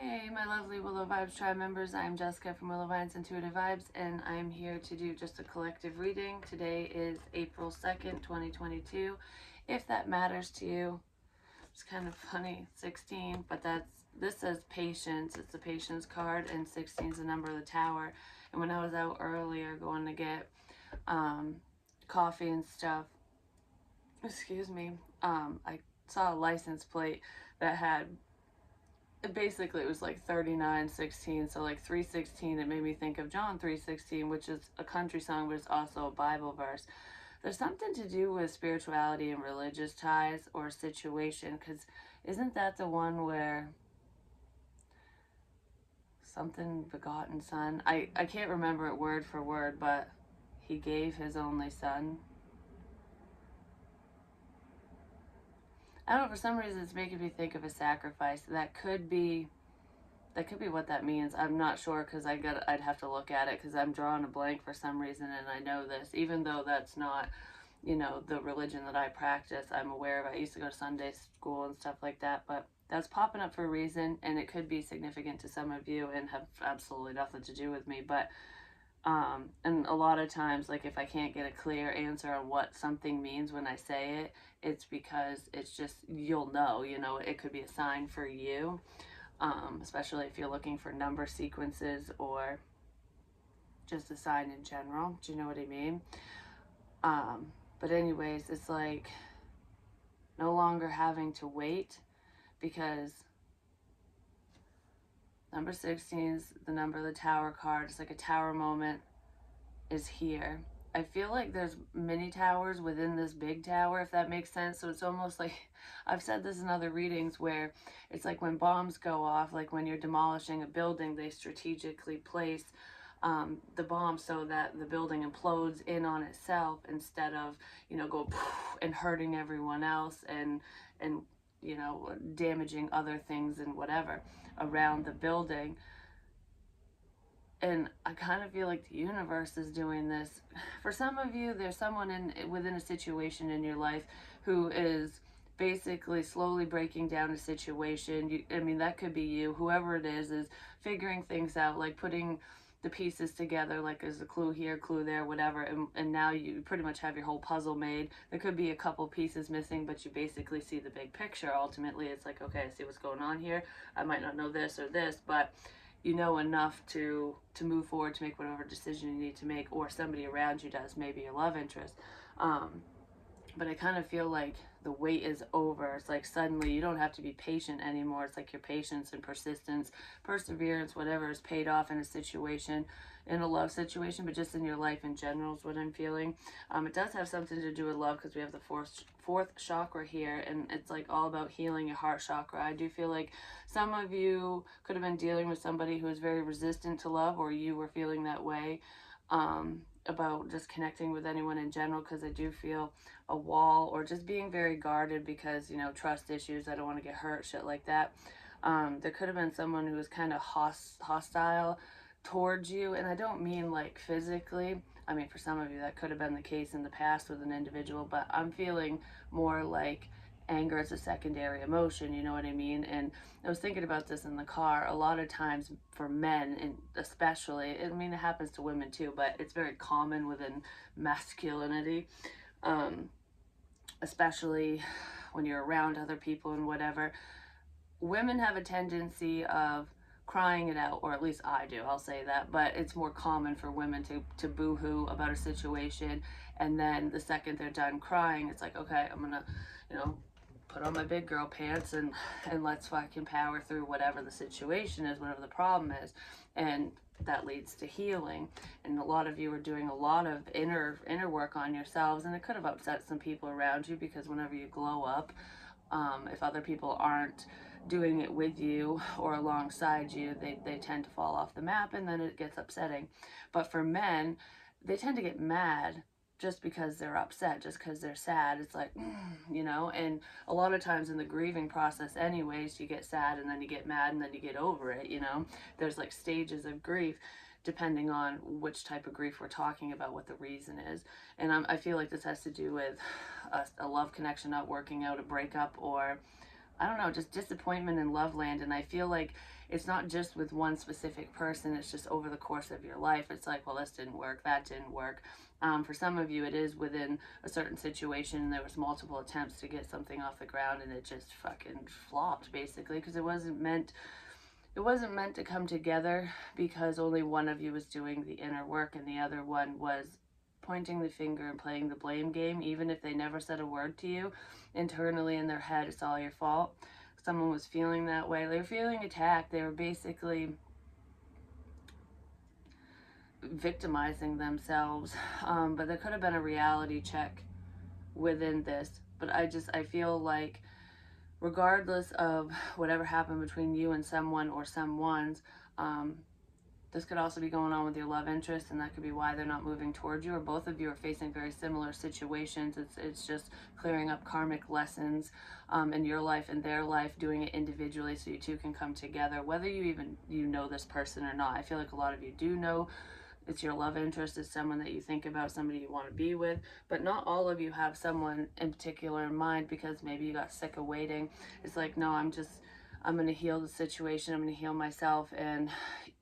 Hey, my lovely Willow Vibes tribe members. I'm Jessica from Willow Vines Intuitive Vibes, and I'm here to do just a collective reading. Today is April 2nd, 2022. If that matters to you, it's kind of funny, 16, but this says patience. It's the patience card, and 16 is the number of the tower. And when I was out earlier going to get coffee and stuff, excuse me, I saw a license plate that had basically it was like 39:16, so like 3:16. It made me think of John 3:16, which is a country song, but it's also a Bible verse. There's something to do with spirituality and religious ties or situation, because isn't that the one where something begotten son, I can't remember it word for word, but he gave his only son. I don't know, for some reason it's making me think of a sacrifice. That could be what that means. I'm not sure, because I'd have to look at it, because I'm drawing a blank for some reason, and I know this, even though that's not, the religion that I practice. I'm aware of. I used to go to Sunday school and stuff like that, but that's popping up for a reason, and it could be significant to some of you and have absolutely nothing to do with me. But and a lot of times, like, if I can't get a clear answer on what something means when I say it, it's because it's just, you'll know, it could be a sign for you. Especially if you're looking for number sequences or just a sign in general. Do you know what I mean? But anyways, it's like no longer having to wait, because number 16 is the number of the tower card. It's like a tower moment is here. I feel like there's many towers within this big tower, if that makes sense. So it's almost like, I've said this in other readings, where it's like when bombs go off, like when you're demolishing a building, they strategically place the bomb so that the building implodes in on itself, instead of, go and hurting everyone else and damaging other things and whatever around the building. And I kind of feel like the universe is doing this. For some of you, there's someone within a situation in your life who is basically slowly breaking down a situation. I mean, that could be you. Whoever it is figuring things out, like putting the pieces together, like there's a clue here, clue there, whatever, and now you pretty much have your whole puzzle made. There could be a couple pieces missing, but you basically see the big picture. Ultimately, it's like, okay, I see what's going on here. I might not know this or this, but you know enough to move forward, to make whatever decision you need to make, or somebody around you does, maybe your love interest. But I kind of feel like the wait is over. It's like suddenly you don't have to be patient anymore. It's like your patience and persistence, perseverance, whatever, is paid off in a situation, in a love situation, but just in your life in general is what I'm feeling. It does have something to do with love, because we have the fourth chakra here, and it's like all about healing your heart chakra. I do feel like some of you could have been dealing with somebody who is very resistant to love, or you were feeling that way about just connecting with anyone in general, because I do feel a wall, or just being very guarded because, trust issues, I don't want to get hurt, shit like that. There could have been someone who was kind of hostile towards you, and I don't mean like physically. I mean, for some of you that could have been the case in the past with an individual, but I'm feeling more like anger as a secondary emotion, you know what I mean? And I was thinking about this in the car. A lot of times for men, and especially, I mean, it happens to women too, but it's very common within masculinity, especially when you're around other people and whatever. Women have a tendency of crying it out, or at least I do, I'll say that, but it's more common for women to boo-hoo about a situation, and then the second they're done crying, it's like, okay, I'm gonna, put on my big girl pants and let's fucking power through whatever the situation is, whatever the problem is. And that leads to healing. And a lot of you are doing a lot of inner work on yourselves, and it could have upset some people around you, because whenever you glow up, if other people aren't doing it with you or alongside you, they tend to fall off the map, and then it gets upsetting. But for men, they tend to get mad just because they're upset, just because they're sad. It's like, and a lot of times in the grieving process anyways, you get sad, and then you get mad, and then you get over it. There's like stages of grief, depending on which type of grief we're talking about, what the reason is. And I feel like this has to do with a love connection not working out, a breakup, or I don't know, just disappointment in love land. And I feel like it's not just with one specific person, it's just over the course of your life. It's like, well, this didn't work, that didn't work. For some of you, it is within a certain situation, and there was multiple attempts to get something off the ground, and it just fucking flopped, basically, because it wasn't meant to come together, because only one of you was doing the inner work and the other one was pointing the finger and playing the blame game. Even if they never said a word to you, internally in their head, it's all your fault. Someone was feeling that way. They were feeling attacked. They were basically victimizing themselves. But there could have been a reality check within this. But I feel like regardless of whatever happened between you and someone or someone's, this could also be going on with your love interest, and that could be why they're not moving towards you, or both of you are facing very similar situations. It's just clearing up karmic lessons in your life and their life, doing it individually so you two can come together, whether you know this person or not. I feel like a lot of you do know it's your love interest, it's someone that you think about, somebody you want to be with, but not all of you have someone in particular in mind, because maybe you got sick of waiting. It's like, no, I'm going to heal the situation, I'm going to heal myself. And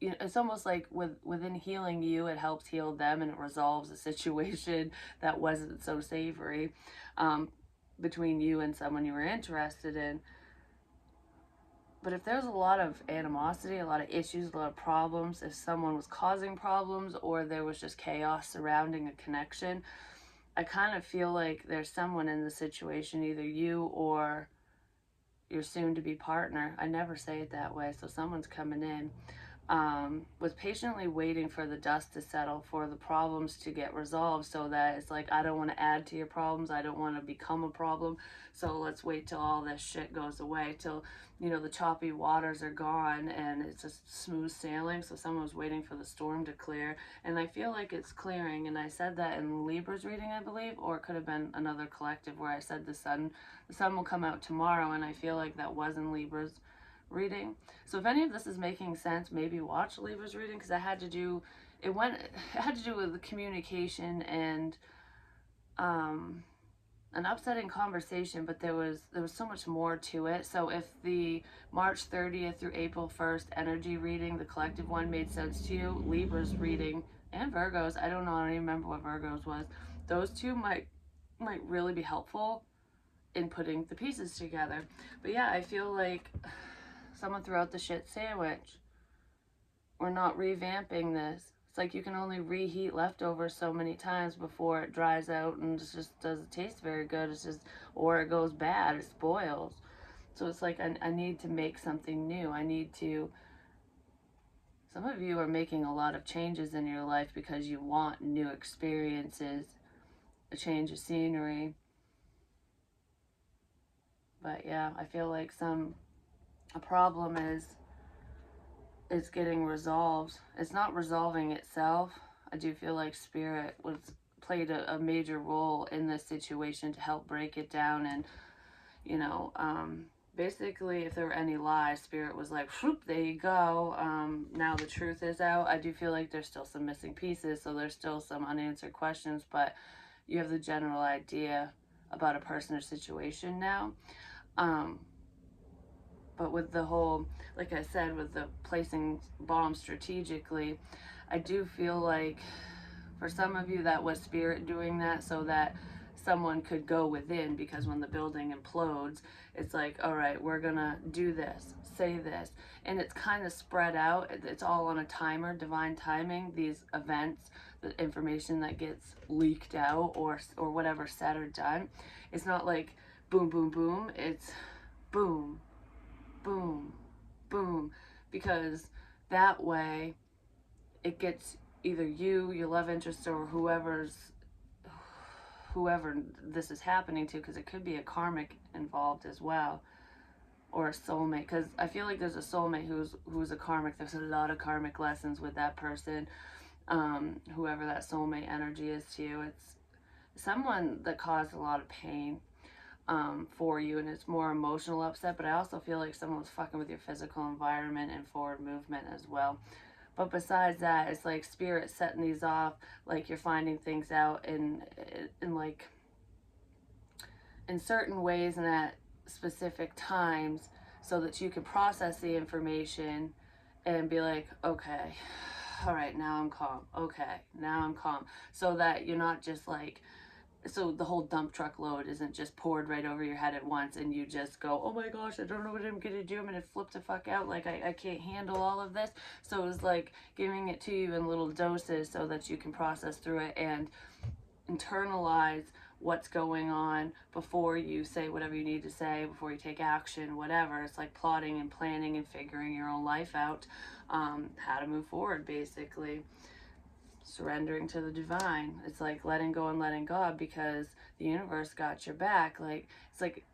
it's almost like within healing you, it helps heal them, and it resolves a situation that wasn't so savory between you and someone you were interested in. But if there's a lot of animosity, a lot of issues, a lot of problems, if someone was causing problems or there was just chaos surrounding a connection, I kind of feel like there's someone in the situation, either you or your soon-to-be partner. I never say it that way, so someone's coming in. Was patiently waiting for the dust to settle, for the problems to get resolved, so that it's like, I don't want to add to your problems, I don't want to become a problem, so let's wait till all this shit goes away, till the choppy waters are gone and it's just smooth sailing. So someone was waiting for the storm to clear, and I feel like it's clearing. And I said that in Libra's reading, I believe, or it could have been another collective where I said the sun will come out tomorrow, and I feel like that was in Libra's reading. So if any of this is making sense, maybe watch Libra's reading, because it had to do with the communication and an upsetting conversation, but there was so much more to it. So if the March 30th through April 1st energy reading, the collective one, made sense to you, Libra's reading, and Virgo's, I don't even remember what Virgo's was, those two might really be helpful in putting the pieces together. But yeah, I feel like someone threw out the shit sandwich. We're not revamping this. It's like you can only reheat leftovers so many times before it dries out and it just doesn't taste very good. It's just, or it goes bad, it spoils. So it's like, I need to make something new. Some of you are making a lot of changes in your life because you want new experiences, a change of scenery. But yeah, I feel like a problem is getting resolved. It's not resolving itself. I do feel like Spirit played a major role in this situation to help break it down. And basically, if there were any lies, Spirit was like, whoop, there you go. Now the truth is out. I do feel like there's still some missing pieces, so there's still some unanswered questions, but you have the general idea about a person or situation now. But with the whole, like I said, with the placing bombs strategically, I do feel like for some of you that was Spirit doing that so that someone could go within, because when the building implodes, it's like, all right, we're gonna do this, say this, and it's kind of spread out. It's all on a timer, divine timing, these events, the information that gets leaked out or whatever said or done. It's not like boom, boom, boom. It's boom, boom, boom, because that way it gets either you, your love interest, or whoever this is happening to, because it could be a karmic involved as well, or a soulmate, because I feel like there's a soulmate who's a karmic. There's a lot of karmic lessons with that person, whoever that soulmate energy is to you. It's someone that caused a lot of pain for you, and it's more emotional upset, but I also feel like someone was fucking with your physical environment and forward movement as well. But besides that, it's like Spirit setting these off, like you're finding things out in like in certain ways, and that specific times so that you can process the information and be like, okay, all right, now I'm calm. Okay, now I'm calm. So that you're not just like, so the whole dump truck load isn't just poured right over your head at once and you just go, oh my gosh, I don't know what I'm gonna do. I'm gonna flip the fuck out. Like, I can't handle all of this. So it was like giving it to you in little doses so that you can process through it and internalize what's going on before you say whatever you need to say, before you take action, whatever. It's like plotting and planning and figuring your own life out, how to move forward, basically. Surrendering to the divine. It's like letting go and letting God, because the universe got your back. Like, it's like,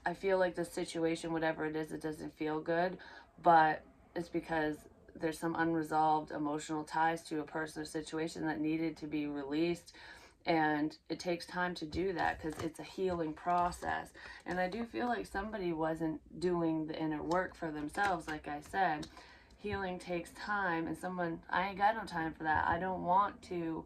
I feel like the situation, whatever it is, it doesn't feel good, but it's because there's some unresolved emotional ties to a person or situation that needed to be released. And it takes time to do that because it's a healing process. And I do feel like somebody wasn't doing the inner work for themselves. Like I said, healing takes time, and someone, I ain't got no time for that. I don't want to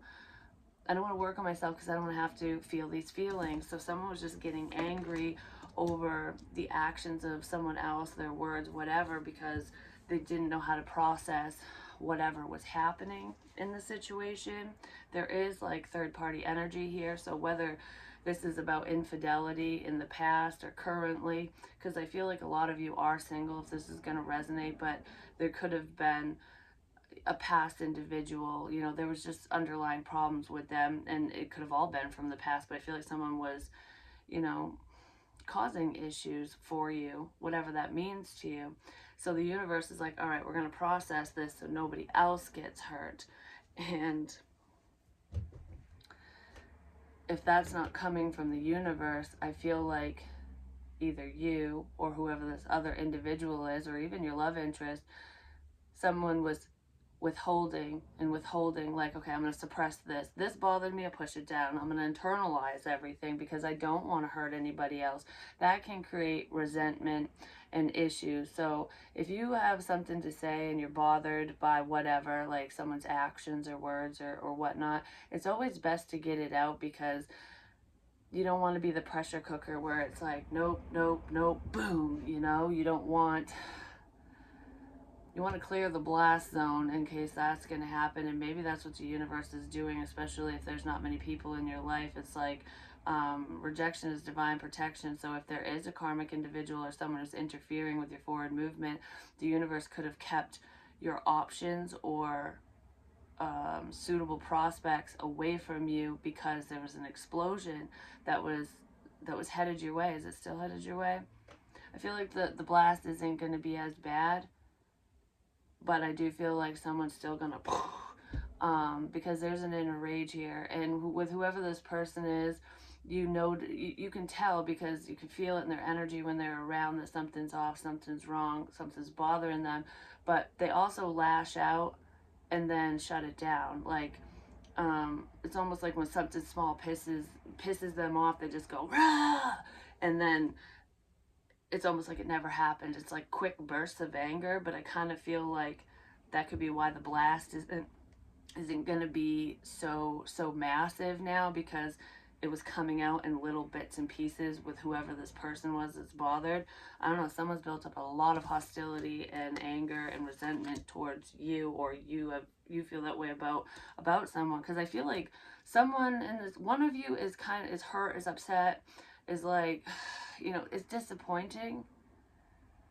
work on myself because I don't want to have to feel these feelings. So someone was just getting angry over the actions of someone else, their words, whatever, because they didn't know how to process whatever was happening in the situation. There is like third party energy here. So whether this is about infidelity in the past or currently, because I feel like a lot of you are single, if this is going to resonate, but there could have been a past individual, you know, there was just underlying problems with them, and it could have all been from the past, but I feel like someone was, you know, causing issues for you, whatever that means to you. So the universe is like, all right, we're going to process this so nobody else gets hurt. And if that's not coming from the universe, I feel like either you or whoever this other individual is, or even your love interest, someone was withholding and withholding, like, okay, I'm going to suppress this bothered me, I push it down, I'm going to internalize everything because I don't want to hurt anybody else. That can create resentment and issues. So if you have something to say and you're bothered by whatever, like someone's actions or words or whatnot, it's always best to get it out, because you don't want to be the pressure cooker where it's like, nope, nope, nope, boom. You know, you want to clear the blast zone in case that's going to happen. And maybe that's what the universe is doing, especially if there's not many people in your life. It's like, rejection is divine protection. So if there is a karmic individual or someone who's interfering with your forward movement, the universe could have kept your options or suitable prospects away from you because there was an explosion that was headed your way. Is it still headed your way? I feel like the blast isn't going to be as bad, but I do feel like someone's still gonna because there's an inner rage here, and with whoever this person is, you know, you can tell because you can feel it in their energy when they're around that something's off, something's wrong, something's bothering them, but they also lash out and then shut it down. Like, it's almost like when something small pisses them off, they just go rah, and then it's almost like it never happened. It's like quick bursts of anger, but I kind of feel like that could be why the blast isn't going to be so massive now, because it was coming out in little bits and pieces with whoever this person was that's bothered. I don't know, someone's built up a lot of hostility and anger and resentment towards you, or you feel that way about someone, because I feel like someone in this, one of you is hurt, is upset, is like, you know, it's disappointing,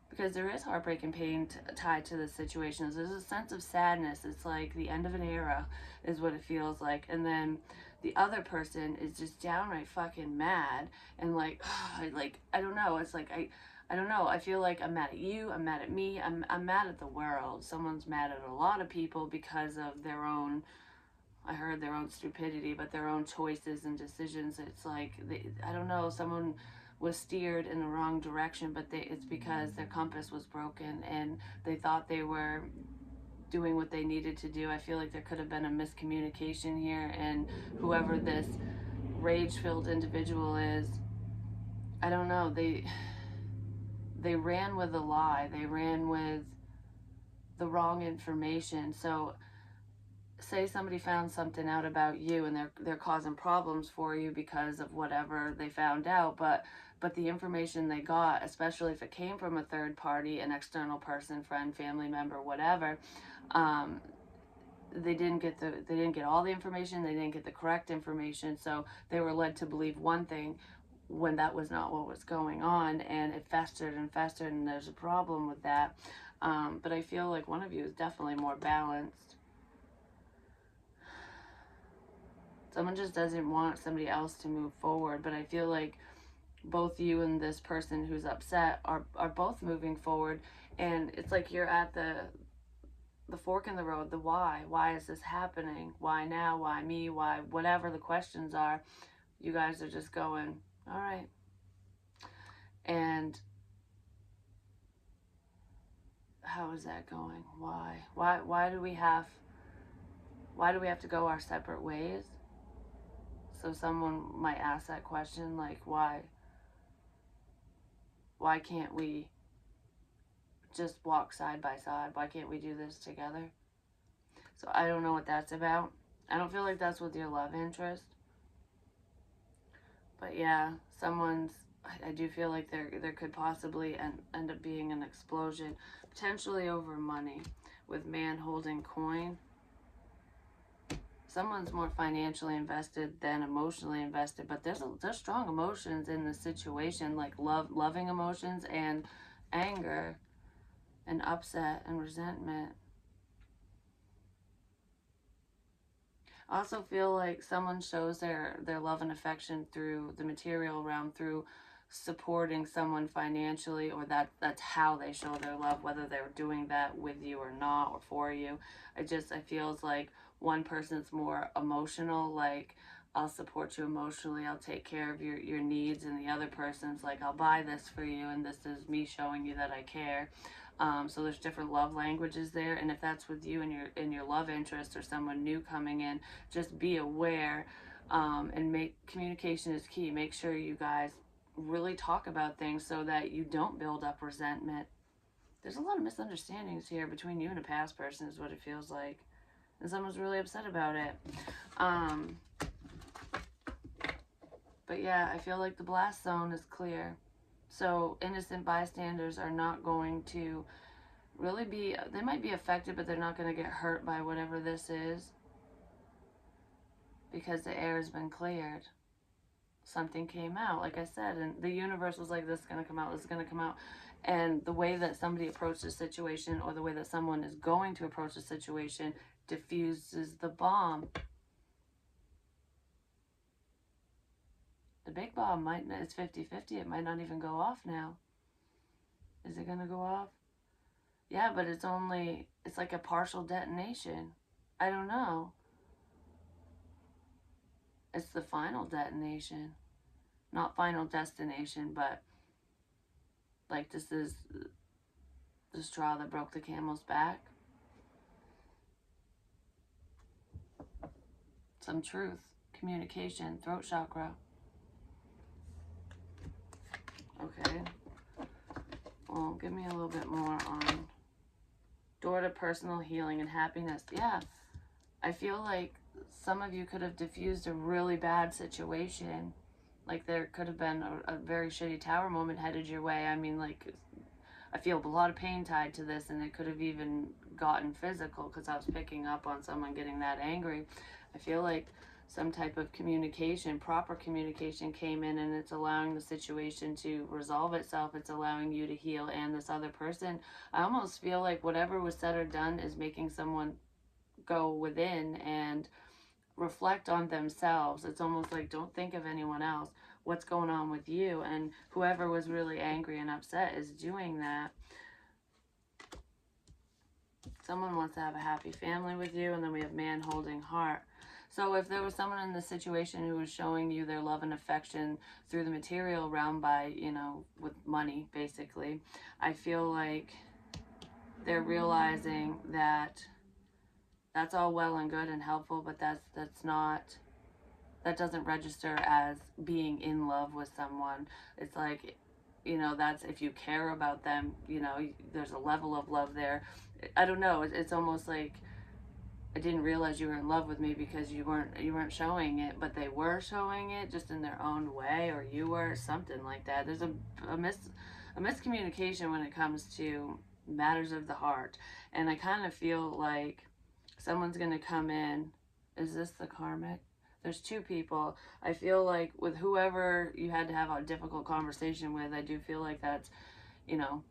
because there is heartbreak and pain tied to this situation. There's a sense of sadness. It's like the end of an era is what it feels like. And then the other person is just downright fucking mad and like, like, I don't know. It's like, I don't know. I feel like I'm mad at you. I'm mad at me. I'm mad at the world. Someone's mad at a lot of people because of their own, I heard their own stupidity, but their own choices and decisions. It's like, I don't know, someone was steered in the wrong direction, but it's because their compass was broken and they thought they were doing what they needed to do. I feel like there could have been a miscommunication here, and whoever this rage-filled individual is, I don't know, they ran with a lie. They ran with the wrong information. So say somebody found something out about you and they're causing problems for you because of whatever they found out, but the information they got, especially if it came from a third party, an external person, friend, family member, whatever, um, they didn't get all the information, they didn't get the correct information, so they were led to believe one thing when that was not what was going on, and it festered and festered, and there's a problem with that. But I feel like one of you is definitely more balanced. Someone just doesn't want somebody else to move forward, but I feel like both you and this person who's upset are both moving forward, and it's like you're at the fork in the road, the why is this happening, why now, why me, why, whatever the questions are. You guys are just going, all right. And how is that going? Why do we have to go our separate ways? So someone might ask that question, like, why can't we just walk side by side? Why can't we do this together? So I don't know what that's about. I don't feel like that's with your love interest. But yeah, I do feel like there could possibly end up being an explosion, potentially over money, with man holding coin. Someone's more financially invested than emotionally invested, but there's strong emotions in the situation, like loving emotions, and anger and upset and resentment. I also feel like someone shows their love and affection through the material realm, through supporting someone financially, or that's how they show their love, whether they're doing that with you or not, or for you. I feels like one person's more emotional, like, I'll support you emotionally, I'll take care of your needs, and the other person's like, I'll buy this for you, and this is me showing you that I care. So there's different love languages there, and if that's with you and your love interest, or someone new coming in, just be aware, and make communication is key. Make sure you guys really talk about things so that you don't build up resentment. There's a lot of misunderstandings here between you and a past person, is what it feels like, and someone's really upset about it. But yeah, I feel like the blast zone is clear. So innocent bystanders are not going to really be, they might be affected, but they're not going to get hurt by whatever this is, because the air has been cleared. Something came out, like I said, and the universe was like, this is going to come out, this is going to come out. And the way that somebody approached the situation, or the way that someone is going to approach the situation, diffuses the bomb. The big bomb it's 50-50. It might not even go off now. Is it going to go off? Yeah, but it's like a partial detonation. I don't know. It's the final detonation. Not final destination, but like, this is the straw that broke the camel's back. Some truth, communication, throat chakra. Okay. Well, give me a little bit more on door to personal healing and happiness. Yeah, I feel like some of you could have diffused a really bad situation. Like, there could have been a very shitty tower moment headed your way. I mean, like, I feel a lot of pain tied to this, and it could have even gotten physical, because I was picking up on someone getting that angry. I feel like some type of communication, proper communication, came in, and it's allowing the situation to resolve itself. It's allowing you to heal, and this other person, I almost feel like whatever was said or done is making someone go within and reflect on themselves. It's almost like, don't think of anyone else. What's going on with you? And whoever was really angry and upset is doing that. Someone wants to have a happy family with you, and then we have man holding heart. So if there was someone in the situation who was showing you their love and affection through the material realm by, with money, basically, I feel like they're realizing that that's all well and good and helpful, but that doesn't register as being in love with someone. It's like, that's, if you care about them, there's a level of love there. I don't know. It's almost like I didn't realize you were in love with me because you weren't showing it, but they were showing it just in their own way, or you were, something like that. There's a miscommunication when it comes to matters of the heart. And I kind of feel like someone's going to come in. Is this the karmic? There's two people. I feel like with whoever you had to have a difficult conversation with, I do feel like that's,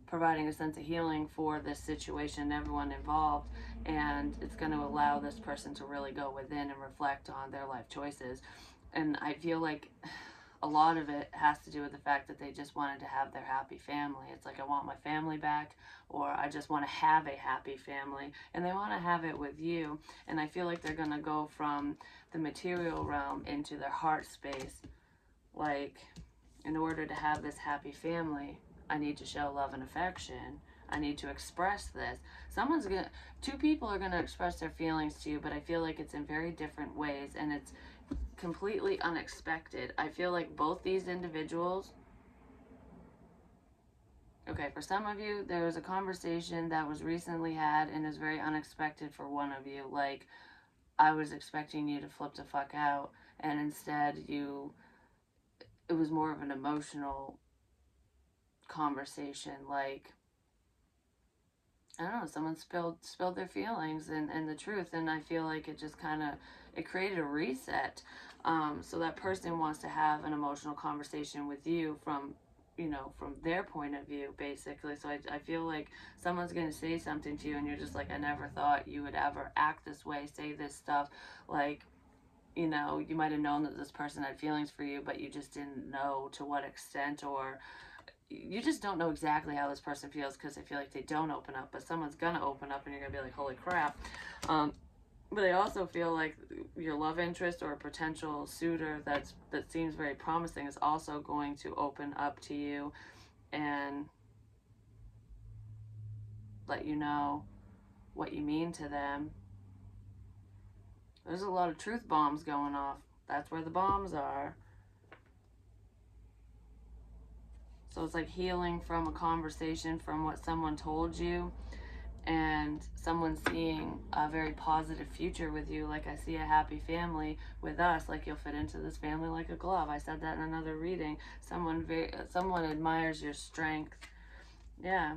providing a sense of healing for this situation, everyone involved, and it's going to allow this person to really go within and reflect on their life choices. And I feel like a lot of it has to do with the fact that they just wanted to have their happy family. It's like, I want my family back, or I just want to have a happy family, and they want to have it with you. And I feel like they're going to go from the material realm into their heart space. Like, in order to have this happy family, I need to show love and affection. I need to express this. Two people are gonna express their feelings to you, but I feel like it's in very different ways, and it's completely unexpected. I feel like both these individuals, okay, for some of you, there was a conversation that was recently had and is very unexpected for one of you. Like, I was expecting you to flip the fuck out, and instead it was more of an emotional conversation. Like, I don't know, someone spilled their feelings and the truth, and I feel like it just kind of, it created a reset. So that person wants to have an emotional conversation with you from their point of view, basically. So I feel like someone's going to say something to you and you're just like, I never thought you would ever act this way, say this stuff. Like, you might have known that this person had feelings for you, but you just didn't know to what extent, or you just don't know exactly how this person feels, because I feel like they don't open up, but someone's gonna open up and you're gonna be like, holy crap. But I also feel like your love interest or a potential suitor that seems very promising is also going to open up to you and let you know what you mean to them. There's a lot of truth bombs going off. That's where the bombs are. So it's like healing from a conversation, from what someone told you, and someone seeing a very positive future with you. Like, I see a happy family with us. Like, you'll fit into this family like a glove. I said that in another reading. Someone admires your strength. Yeah.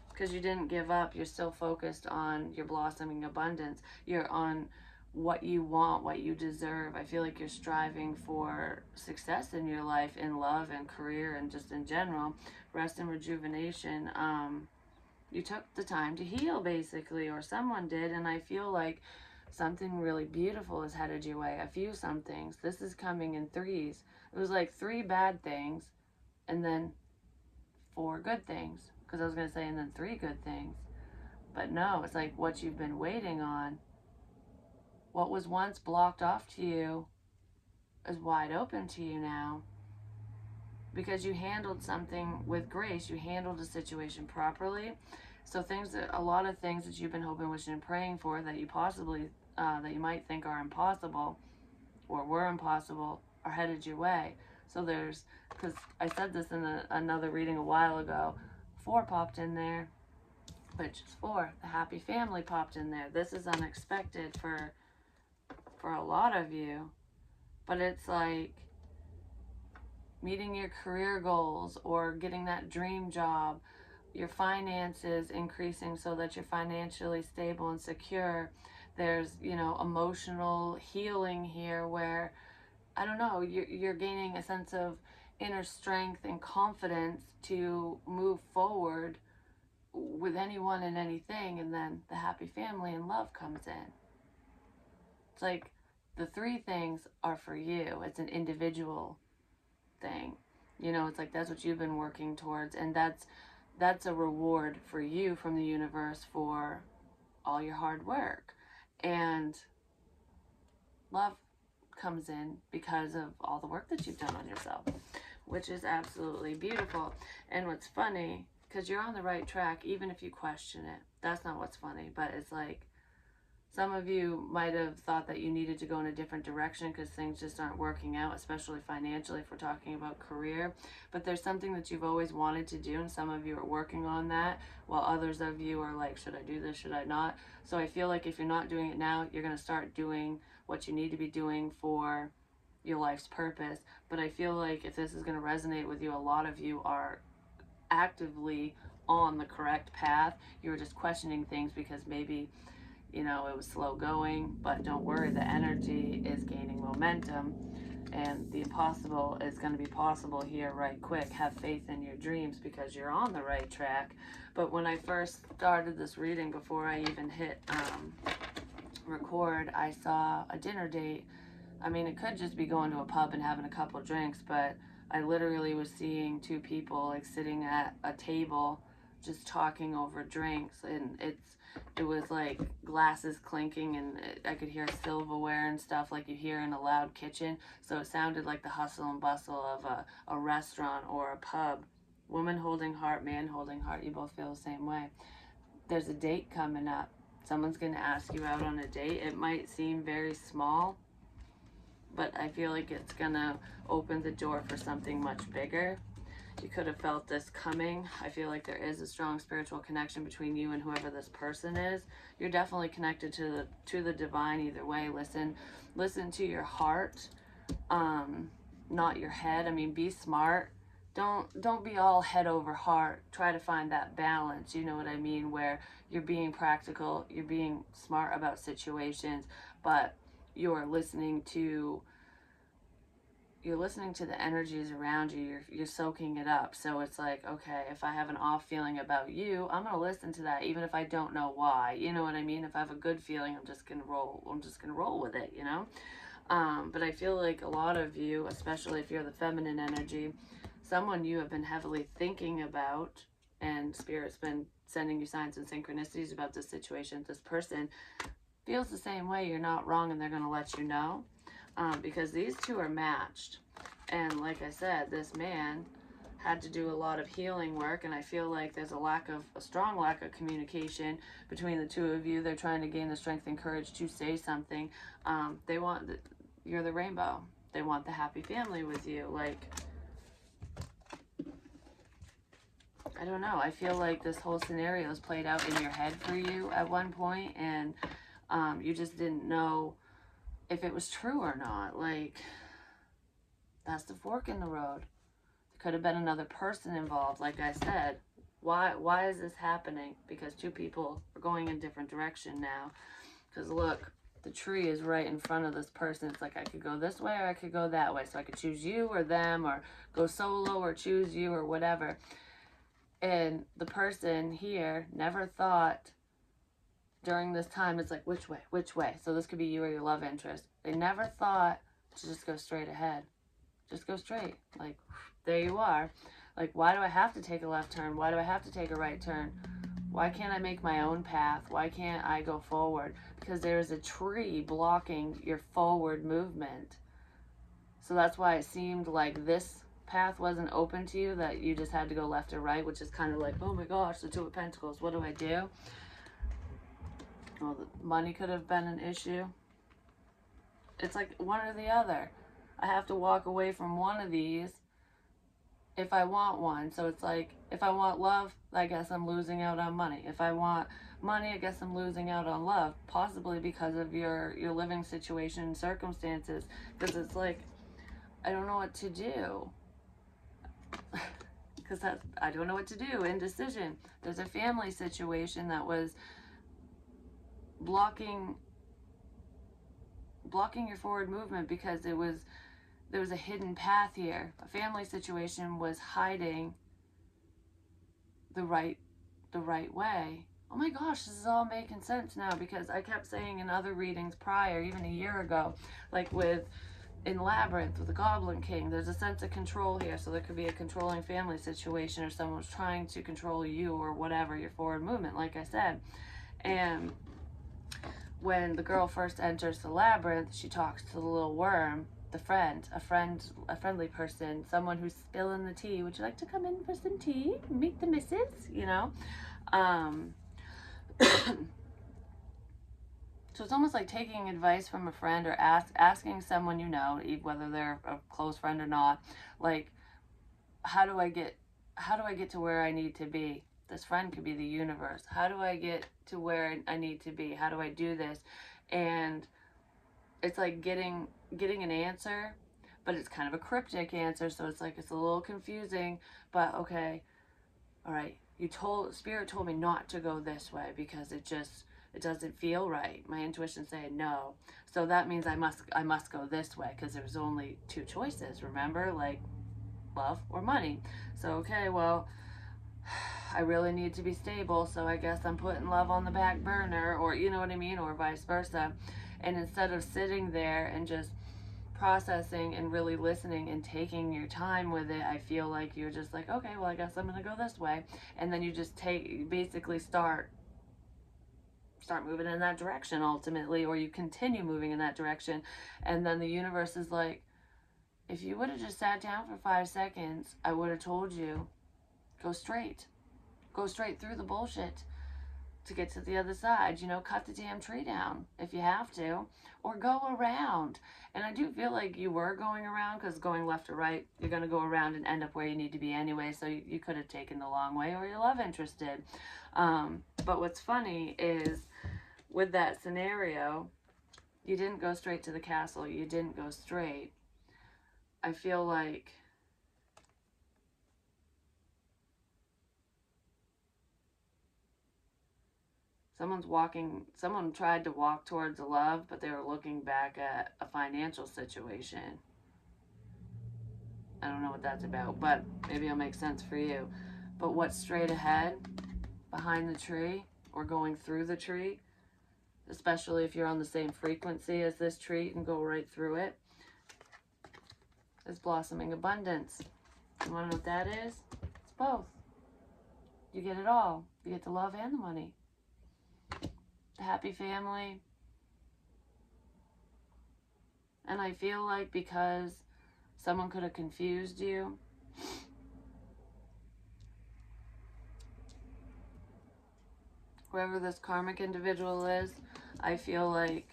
Because you didn't give up. You're still focused on your blossoming abundance. You're on what you want, what you deserve. I feel like you're striving for success in your life, in love and career, and just in general, rest and rejuvenation. You took the time to heal, basically, or someone did, and I feel like something really beautiful is headed your way. A few somethings. This is coming in threes. It was like 3 bad things, and then 4 good things, because I was going to say, and then 3 good things. But no, it's like what you've been waiting on. What was once blocked off to you is wide open to you now, because you handled something with grace. You handled a situation properly. So a lot of things that you've been hoping, wishing, and praying for, that you possibly, that you might think are impossible or were impossible, are headed your way. So because I said this in another reading a while ago, 4 popped in there, which is 4. The happy family popped in there. This is unexpected for a lot of you, but it's like meeting your career goals or getting that dream job, your finances increasing so that you're financially stable and secure. There's, emotional healing here, where, I don't know, you're gaining a sense of inner strength and confidence to move forward with anyone and anything. And then the happy family and love comes in. It's like the 3 things are for you. It's an individual thing. It's like that's what you've been working towards, and that's a reward for you from the universe for all your hard work. And love comes in because of all the work that you've done on yourself, which is absolutely beautiful. And what's funny, because you're on the right track, even if you question it, that's not what's funny, but it's like Some of you might have thought that you needed to go in a different direction because things just aren't working out, especially financially if we're talking about career. But there's something that you've always wanted to do, and some of you are working on that, while others of you are like, should I do this, should I not? So I feel like if you're not doing it now, you're going to start doing what you need to be doing for your life's purpose. But I feel like if this is going to resonate with you, a lot of you are actively on the correct path. You're just questioning things because maybe it was slow going, but don't worry, the energy is gaining momentum, and the impossible is going to be possible here right quick. Have faith in your dreams because you're on the right track. But when I first started this reading, before I even hit record, I saw a dinner date. I mean, it could just be going to a pub and having a couple drinks, but I literally was seeing two people like sitting at a table just talking over drinks, and it was like glasses clinking, and I could hear silverware and stuff like you hear in a loud kitchen. So it sounded like the hustle and bustle of a restaurant or a pub. Woman holding heart, man holding heart. You both feel the same way. There's a date coming up. Someone's going to ask you out on a date. It might seem very small, but I feel like it's going to open the door for something much bigger. You could have felt this coming. I feel like there is a strong spiritual connection between you and whoever this person is. You're definitely connected to the divine either way. Listen to your heart, not your head. I mean, be smart. Don't be all head over heart. Try to find that balance, you know what I mean, where you're being practical, you're being smart about situations, but you're listening to the energies around you. You're soaking it up. So it's like, okay, if I have an off feeling about you, I'm going to listen to that even if I don't know why. You know what I mean? If I have a good feeling, I'm just going to roll with it, But I feel like a lot of you, especially if you're the feminine energy, someone you have been heavily thinking about, and Spirit's been sending you signs and synchronicities about this situation. This person feels the same way. You're not wrong, and they're going to let you know. Because these two are matched. And like I said, this man had to do a lot of healing work, and I feel like there's a strong lack of communication between the two of you. They're trying to gain the strength and courage to say something. You're the rainbow. They want the happy family with you. Like, I don't know. I feel like this whole scenario is played out in your head for you at one point, and you just didn't know if it was true or not. Like, that's the fork in the road. There could have been another person involved. Like I said, why is this happening? Because two people are going in different direction now. Because look, the tree is right in front of this person. It's like, I could go this way or I could go that way. So I could choose you or them, or go solo or choose you or whatever. And the person here never thought during this time, it's like, which way? So this could be you or your love interest. They never thought to just go straight ahead. Just go straight. Like, there you are. Like, why do I have to take a left turn? Why do I have to take a right turn? Why can't I make my own path? Why can't I go forward? Because there is a tree blocking your forward movement. So that's why it seemed like this path wasn't open to you, that you just had to go left or right, which is kind of like, oh my gosh, the Two of Pentacles, what do I do? Well, the money could have been an issue. It's like one or the other. I have to walk away from one of these if I want one. So it's like, if I want love, I guess I'm losing out on money. If I want money, I guess I'm losing out on love, possibly because of your living situation and circumstances. Because it's like, I don't know what to do. Because I don't know what to do. Indecision. There's a family situation that was blocking your forward movement, because there was a hidden path here. A family situation was hiding the right way. Oh my gosh, this is all making sense now, because I kept saying in other readings prior, even a year ago, like in Labyrinth with the Goblin King, there's a sense of control here. So there could be a controlling family situation, or someone's trying to control you or whatever, your forward movement, like I said. And when the girl first enters the labyrinth, she talks to the little worm, a friendly person, someone who's spilling the tea. Would you like to come in for some tea? Meet the missus, So it's almost like taking advice from a friend, or asking someone you know, whether they're a close friend or not, like, how do I get to where I need to be? This friend could be the universe. How do I get to where I need to be? How do I do this? And it's like getting an answer, but it's kind of a cryptic answer, so it's like it's a little confusing, but okay, all right, Spirit told me not to go this way because it doesn't feel right. My intuition saying no. So that means I must go this way, because there's only two choices, remember? Like love or money. So okay, well, I really need to be stable, so I guess I'm putting love on the back burner, or you know what I mean, or vice versa. And instead of sitting there and just processing and really listening and taking your time with it, I feel like you're just like, okay, well, I guess I'm gonna go this way. And then you just basically start moving in that direction ultimately, or you continue moving in that direction. And then the universe is like, if you would have just sat down for 5 seconds, I would have told you, go straight through the bullshit to get to the other side. Cut the damn tree down if you have to, or go around. And I do feel like you were going around, because going left or right, you're going to go around and end up where you need to be anyway. So you could have taken the long way, or your love interest did. But what's funny is, with that scenario, you didn't go straight to the castle. You didn't go straight. I feel like someone tried to walk towards love, but they were looking back at a financial situation. I don't know what that's about, but maybe it'll make sense for you. But what's straight ahead, behind the tree, or going through the tree, especially if you're on the same frequency as this tree and go right through it, is blossoming abundance. You want to know what that is? It's both. You get it all. You get the love and the money. The happy family. And I feel like because someone could have confused you, whoever this karmic individual is, I feel like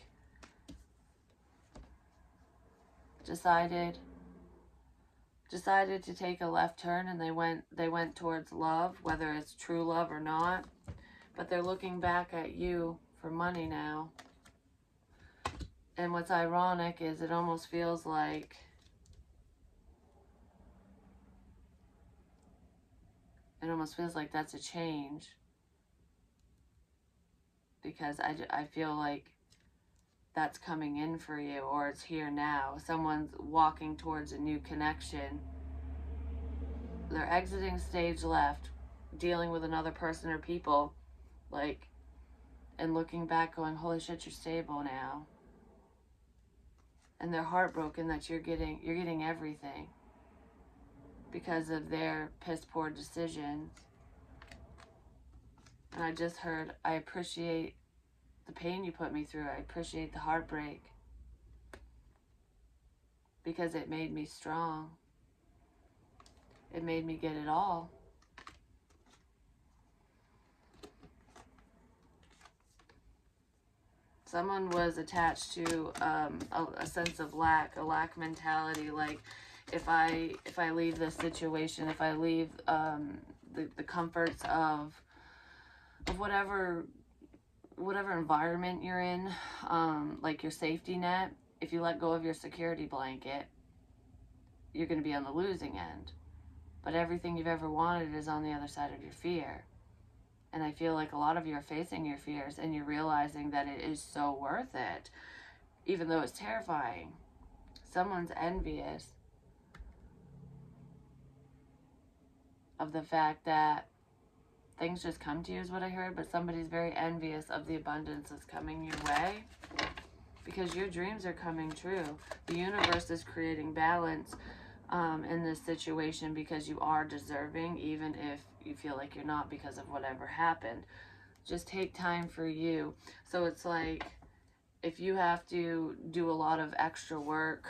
decided to take a left turn, and they went towards love, whether it's true love or not. But they're looking back at you for money now. And what's ironic is it almost feels like that's a change, because I feel like that's coming in for you, or it's here now. Someone's walking towards a new connection. They're exiting stage left, dealing with another person or people, like, and looking back going, holy shit, you're stable now. And they're heartbroken that you're getting everything because of their piss poor decisions. And I just heard, I appreciate the pain you put me through. I appreciate the heartbreak, because it made me strong. It made me get it all. Someone was attached to a sense of lack, a lack mentality. Like, if I leave this situation, if I leave the comforts of whatever environment you're in, like your safety net, if you let go of your security blanket, you're going to be on the losing end. But everything you've ever wanted is on the other side of your fear. And I feel like a lot of you are facing your fears, and you're realizing that it is so worth it, even though it's terrifying. Someone's envious of the fact that things just come to you, is what I heard, but somebody's very envious of the abundance that's coming your way, because your dreams are coming true. The universe is creating balance in this situation, because you are deserving, even if you feel like you're not because of whatever happened. Just take time for you. So it's like, if you have to do a lot of extra work,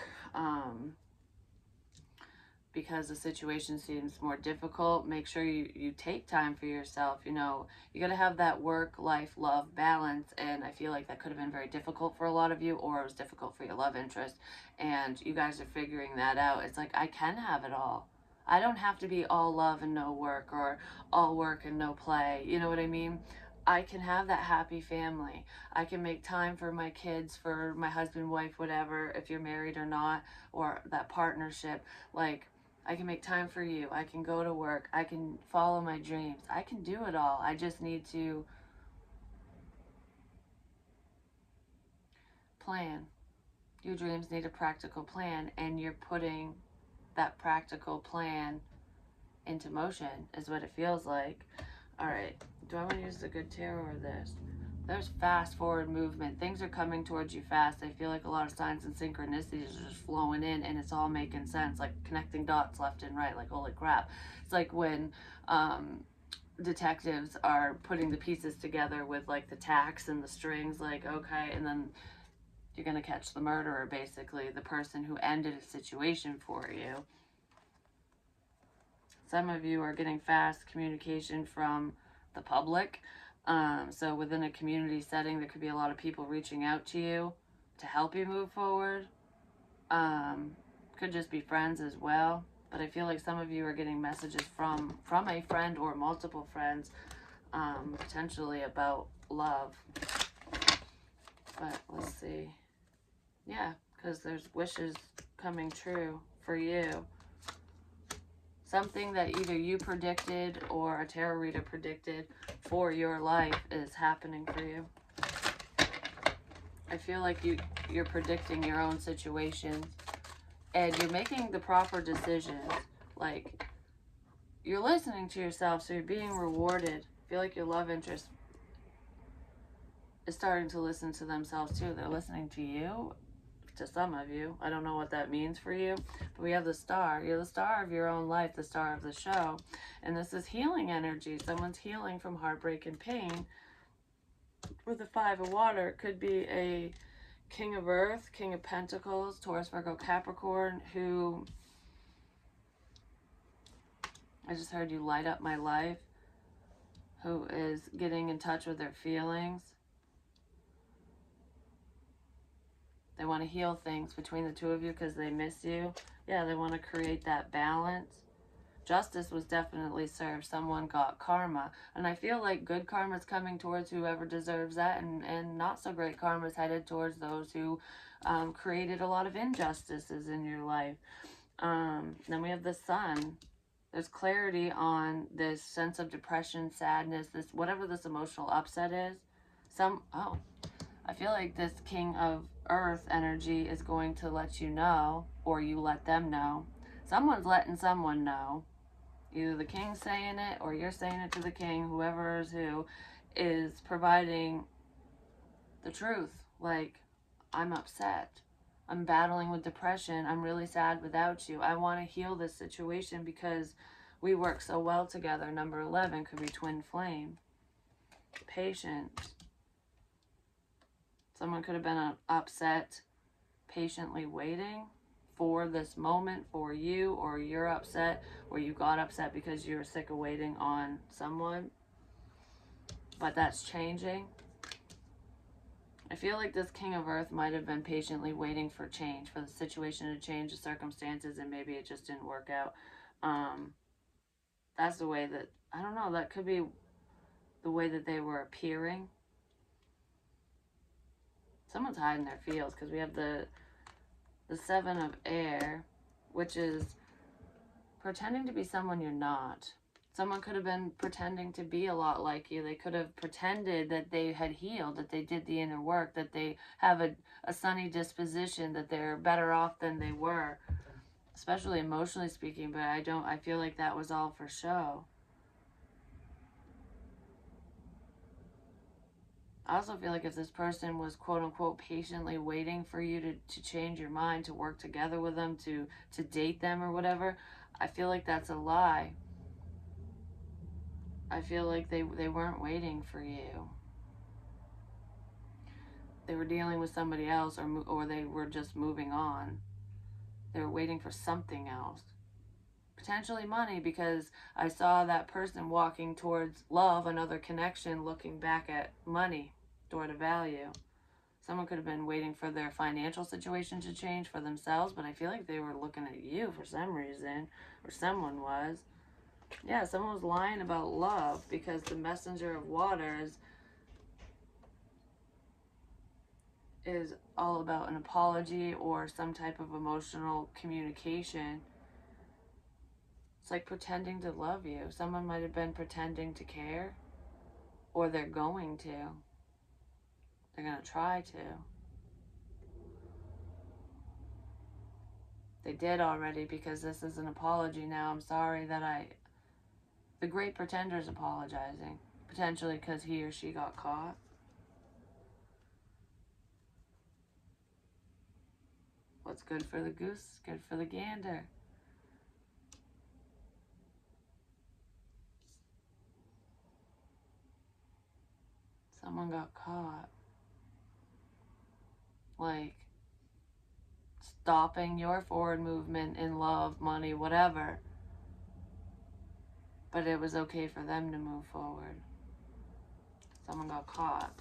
because the situation seems more difficult, make sure you take time for yourself. You know, you got to have that work, life, love balance. And I feel like that could have been very difficult for a lot of you, or it was difficult for your love interest. And you guys are figuring that out. It's like, I can have it all. I don't have to be all love and no work, or all work and no play. You know what I mean? I can have that happy family. I can make time for my kids, for my husband, wife, whatever, if you're married or not, or that partnership. Like, I can make time for you. I can go to work. I can follow my dreams. I can do it all. I just need to plan. Your dreams need a practical plan, and you're putting that practical plan into motion, is what it feels like. All right. Do I want to use the good tarot or this? There's fast forward movement. Things are coming towards you fast. I feel like a lot of signs and synchronicities are just flowing in, and it's all making sense, like connecting dots left and right. Like, holy crap. It's like when detectives are putting the pieces together with like the tacks and the strings, like, okay, and then you're going to catch the murderer, basically, the person who ended a situation for you. Some of you are getting fast communication from the public. So within a community setting, there could be a lot of people reaching out to you to help you move forward. Could just be friends as well. But I feel like some of you are getting messages from a friend or multiple friends, potentially about love. But let's see. Yeah, because there's wishes coming true for you. Something that either you predicted or a tarot reader predicted for your life is happening for you. I feel like you're predicting your own situations, and you're making the proper decisions. Like, you're listening to yourself, so you're being rewarded. I feel like your love interest is starting to listen to themselves too. They're listening to you. To some of you, I don't know what that means for you, but we have the star. You're the star of your own life, the star of the show, and this is healing energy. Someone's healing from heartbreak and pain. With the Five of Water, it could be a King of Earth, King of Pentacles, Taurus, Virgo, Capricorn, who, I just heard you light up my life, who is getting in touch with their feelings. They want to heal things between the two of you because they miss you. Yeah, they want to create that balance. Justice was definitely served. Someone got karma. And I feel like good karma is coming towards whoever deserves that. And not so great karma is headed towards those who created a lot of injustices in your life. Then we have the Sun. There's clarity on this sense of depression, sadness, this whatever this emotional upset is. I feel like this King of Earth energy is going to let you know, or you let them know. Someone's letting someone know. Either the king's saying it, or you're saying it to the king, whoever is who, is providing the truth. Like, I'm upset. I'm battling with depression. I'm really sad without you. I want to heal this situation because we work so well together. Number 11 could be twin flame. Patience. Someone could have been upset, patiently waiting for this moment for you, or you're upset, or you got upset because you're sick of waiting on someone. But that's changing. I feel like this King of Earth might have been patiently waiting for change, for the situation to change, the circumstances, and maybe it just didn't work out. That's the way that, I don't know, that could be the way that they were appearing. Someone's hiding their feels, because we have the Seven of Air, which is pretending to be someone you're not. Someone could have been pretending to be a lot like you. They could have pretended that they had healed, that they did the inner work, that they have a sunny disposition, that they're better off than they were, especially emotionally speaking, but I feel like that was all for show. I also feel like if this person was quote-unquote patiently waiting for you to change your mind, to work together with them, to date them or whatever, I feel like that's a lie. I feel like they weren't waiting for you. They were dealing with somebody else, or they were just moving on. They were waiting for something else. potentially money, because I saw that person walking towards love, another connection, looking back at money, door to value. Someone could have been waiting for their financial situation to change for themselves, but I feel like they were looking at you for some reason, or someone was. Yeah, someone was lying about love, because the messenger of water is all about an apology or some type of emotional communication. It's like pretending to love you. Someone might have been pretending to care, or they're going to. They're going to try to. They did already, because this is an apology now. I'm sorry that the great pretender's apologizing. Potentially because he or she got caught. What's good for the goose, good for the gander. Someone got caught. Like, stopping your forward movement in love, money, whatever. But it was okay for them to move forward. Someone got caught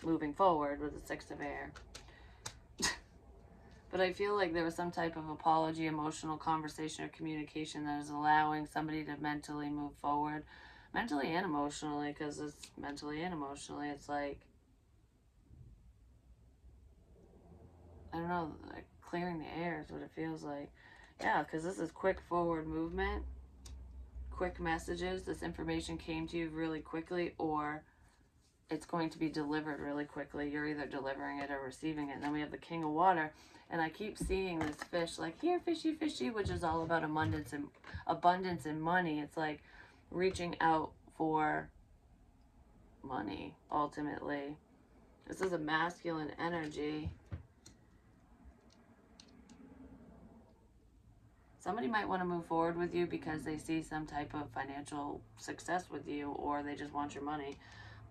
moving forward with the Six of Air. But I feel like there was some type of apology, emotional conversation, or communication that is allowing somebody to mentally move forward. Mentally and emotionally, because it's mentally and emotionally. It's like, I don't know, like clearing the air is what it feels like. Yeah, because this is quick forward movement, quick messages. This information came to you really quickly, or it's going to be delivered really quickly. You're either delivering it or receiving it. And then we have the King of Water. And I keep seeing this fish, like, here, fishy, fishy, which is all about abundance and money. It's like reaching out for money, ultimately. This is a masculine energy. Somebody might want to move forward with you because they see some type of financial success with you, or they just want your money.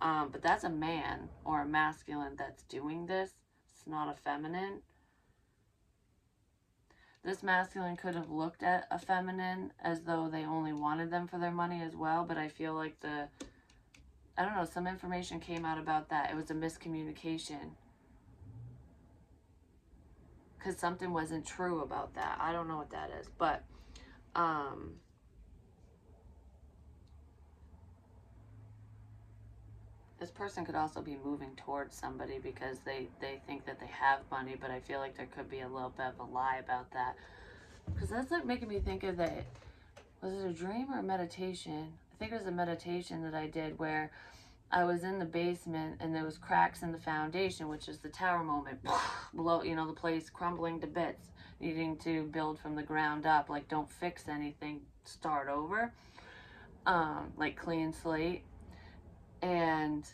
But that's a man or a masculine that's doing this. It's not a feminine. This masculine could have looked at a feminine as though they only wanted them for their money as well, but I feel like I don't know, some information came out about that. It was a miscommunication. Because something wasn't true about that. I don't know what that is, but this person could also be moving towards somebody because they think that they have money, but I feel like there could be a little bit of a lie about that. Because that's like making me think of that. Was it a dream or a meditation? I think it was a meditation that I did where I was in the basement and there was cracks in the foundation, which is the tower moment. Below, the place crumbling to bits, needing to build from the ground up. Like, don't fix anything, start over. Like clean slate. And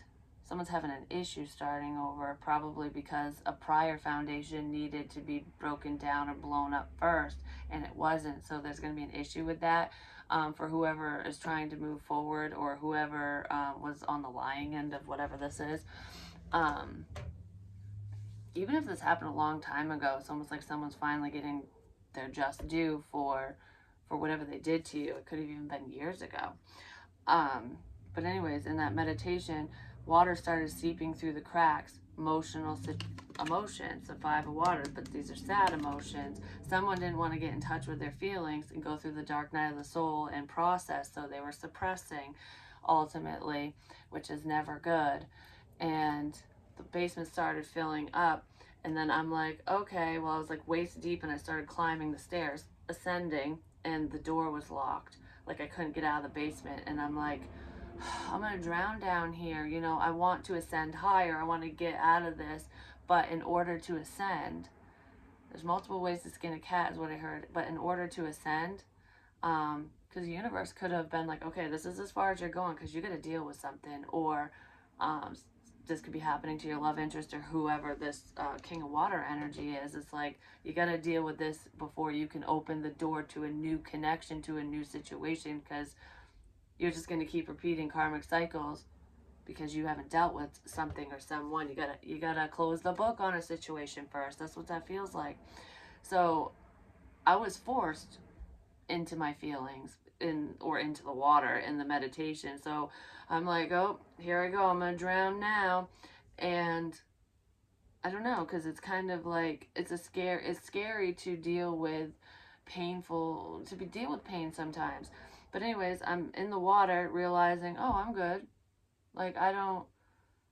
someone's having an issue starting over, probably because a prior foundation needed to be broken down or blown up first, and it wasn't. So there's going to be an issue with that for whoever is trying to move forward, or whoever was on the lying end of whatever this is. Even if this happened a long time ago, it's almost like someone's finally getting their just due for whatever they did to you. It could have even been years ago. But anyways, in that meditation, water started seeping through the cracks. Emotions, the Five of Water, but these are sad emotions. Someone didn't want to get in touch with their feelings and go through the dark night of the soul and process, so they were suppressing, ultimately, which is never good. And the basement started filling up, and then I'm like, okay, well, I was like waist deep, and I started climbing the stairs, ascending, and the door was locked. Like, I couldn't get out of the basement, and I'm like, I'm going to drown down here. I want to ascend higher. I want to get out of this. But in order to ascend, there's multiple ways to skin a cat is what I heard. But in order to ascend, because the universe could have been like, okay, this is as far as you're going because you got to deal with something. Or this could be happening to your love interest or whoever this King of Water energy is. It's like, you got to deal with this before you can open the door to a new connection, to a new situation, because you're just going to keep repeating karmic cycles because you haven't dealt with something or someone. You gotta close the book on a situation first. That's what that feels like. So I was forced into my feelings or into the water in the meditation. So I'm like, oh, here I go. I'm going to drown now. And I don't know, because it's kind of like, it's scary to deal with deal with pain sometimes. But anyways, I'm in the water realizing, oh, I'm good. Like,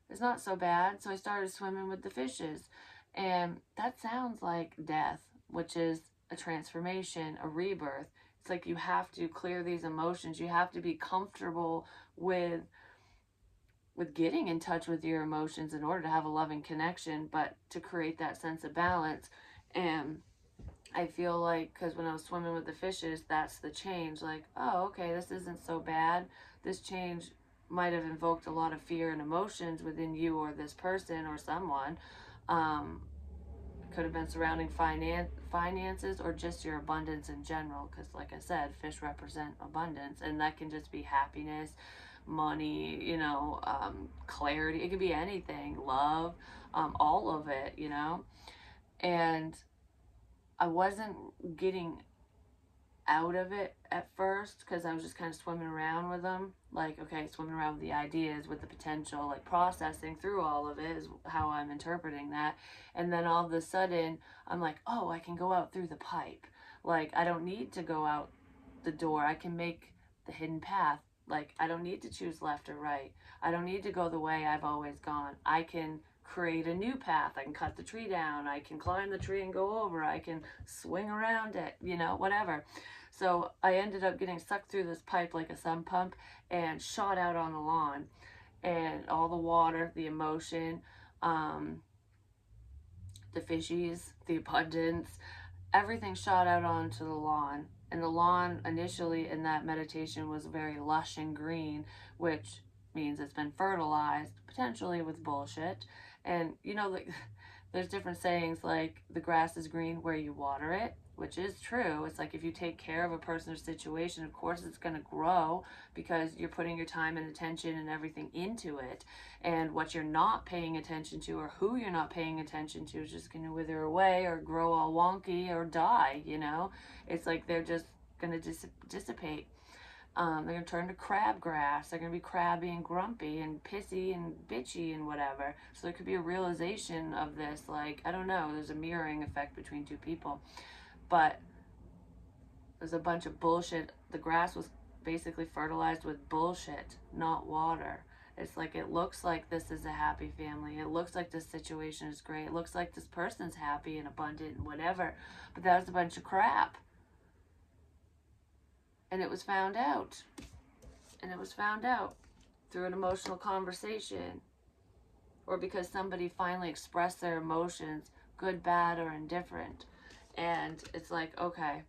it's not so bad. So I started swimming with the fishes. And that sounds like death, which is a transformation, a rebirth. It's like you have to clear these emotions. You have to be comfortable with getting in touch with your emotions in order to have a loving connection, but to create that sense of balance. And I feel like, because when I was swimming with the fishes, that's the change. Like, oh, okay, this isn't so bad. This change might have invoked a lot of fear and emotions within you or this person or someone. Um, could have been surrounding finances or just your abundance in general. Because, like I said, fish represent abundance, and that can just be happiness, money, clarity. It could be anything, love, all of it, And I wasn't getting out of it at first because I was just kind of swimming around with them. Like, okay, swimming around with the ideas, with the potential, like processing through all of it is how I'm interpreting that. And then all of a sudden, I'm like, oh, I can go out through the pipe. Like, I don't need to go out the door. I can make the hidden path. Like, I don't need to choose left or right. I don't need to go the way I've always gone. I can create a new path. I can cut the tree down. I can climb the tree and go over. I can swing around it, whatever. So I ended up getting sucked through this pipe like a sun pump and shot out on the lawn. And all the water, the emotion, the fishies, the abundance, everything shot out onto the lawn. And the lawn initially in that meditation was very lush and green, which means it's been fertilized, potentially with bullshit. And, like, there's different sayings like the grass is green where you water it, which is true. It's like if you take care of a person or situation, of course it's going to grow because you're putting your time and attention and everything into it. And what you're not paying attention to or who you're not paying attention to is just going to wither away or grow all wonky or die, It's like they're just going to dissipate. They're going to turn to crabgrass. They're going to be crabby and grumpy and pissy and bitchy and whatever. So there could be a realization of this, like, I don't know, there's a mirroring effect between two people. But there's a bunch of bullshit. The grass was basically fertilized with bullshit, not water. It's like, it looks like this is a happy family. It looks like this situation is great. It looks like this person's happy and abundant and whatever. But that was a bunch of crap. And it was found out. And it was found out through an emotional conversation. Or because somebody finally expressed their emotions, good, bad, or indifferent. And it's like, okay,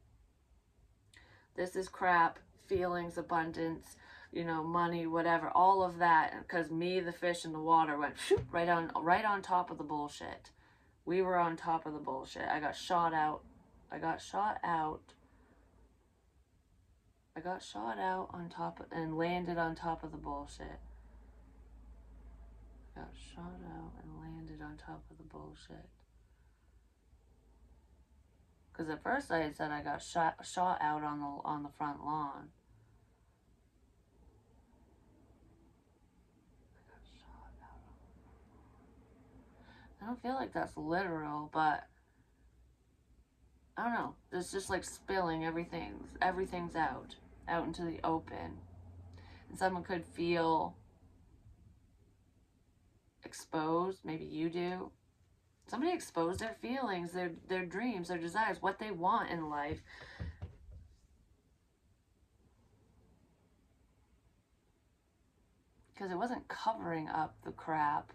this is crap, feelings, abundance, money, whatever, all of that. Because me, the fish, and the water went shoop, right on top of the bullshit. We were on top of the bullshit. I got shot out on top and landed on top of the bullshit. Got shot out and landed on top of the bullshit. Because at first I had said I got shot out on the front lawn. I got shot out on the front lawn. I don't feel like that's literal, but I don't know. It's just like spilling everything's out into the open. And someone could feel exposed. Maybe you do. Somebody expose their feelings, their dreams, their desires, what they want in life. Because it wasn't covering up the crap.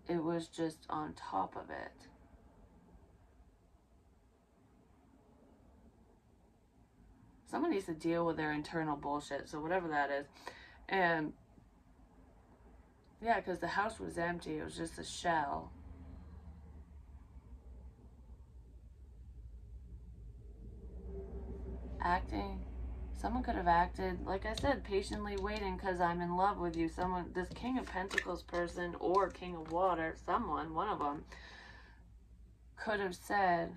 It was just on top of it. Someone needs to deal with their internal bullshit, so whatever that is. And yeah, because the house was empty. It was just a shell. Acting. Someone could have acted, like I said, patiently waiting because I'm in love with you. This King of Pentacles person or King of Water, one of them, could have said,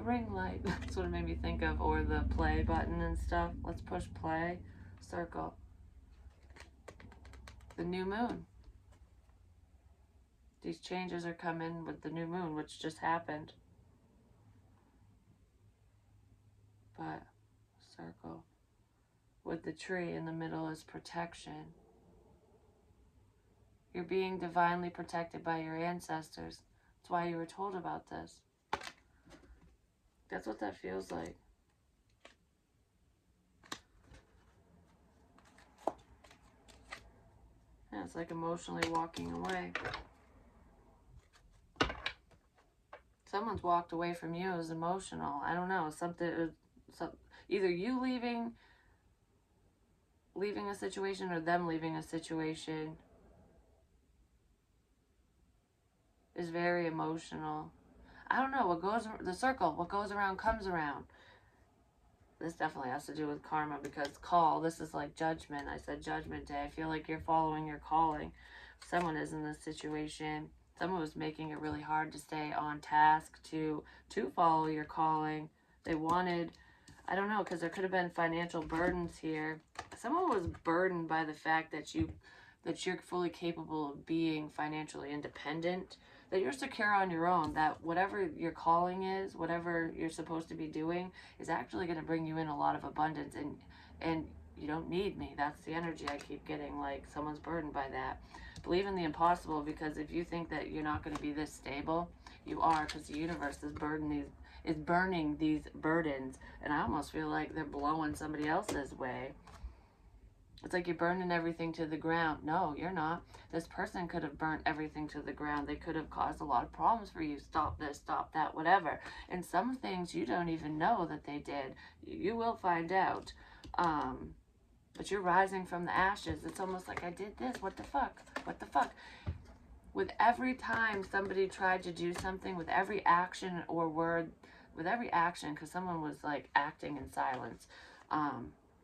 the ring light. That's what it made me think of. Or the play button and stuff. Let's push play. Circle. The new moon. These changes are coming with the new moon, which just happened. But circle. With the tree in the middle is protection. You're being divinely protected by your ancestors. That's why you were told about this. That's what that feels like. Yeah, it's like emotionally walking away. Someone's walked away from you is emotional. I don't know. Either you leaving a situation or them leaving a situation is very emotional. I don't know. The circle, what goes around comes around. This definitely has to do with karma because this is like judgment. I said judgment day. I feel like you're following your calling. Someone is in this situation. Someone was making it really hard to stay on task, to follow your calling. They wanted, I don't know, because there could have been financial burdens here. Someone was burdened by the fact that you're fully capable of being financially independent, that you're secure on your own, that whatever your calling is, whatever you're supposed to be doing is actually going to bring you in a lot of abundance, and you don't need me. That's the energy I keep getting, like someone's burdened by that. Believe in the impossible, because if you think that you're not going to be this stable, you are, because the universe is burning these burdens, and I almost feel like they're blowing somebody else's way. It's like you're burning everything to the ground. No, you're not. This person could have burnt everything to the ground. They could have caused a lot of problems for you. Stop this, stop that, whatever. And some things you don't even know that they did. You will find out. But you're rising from the ashes. It's almost like, I did this. What the fuck? What the fuck? With every time somebody tried to do something, with every action or word, with every action, because someone was like acting in silence,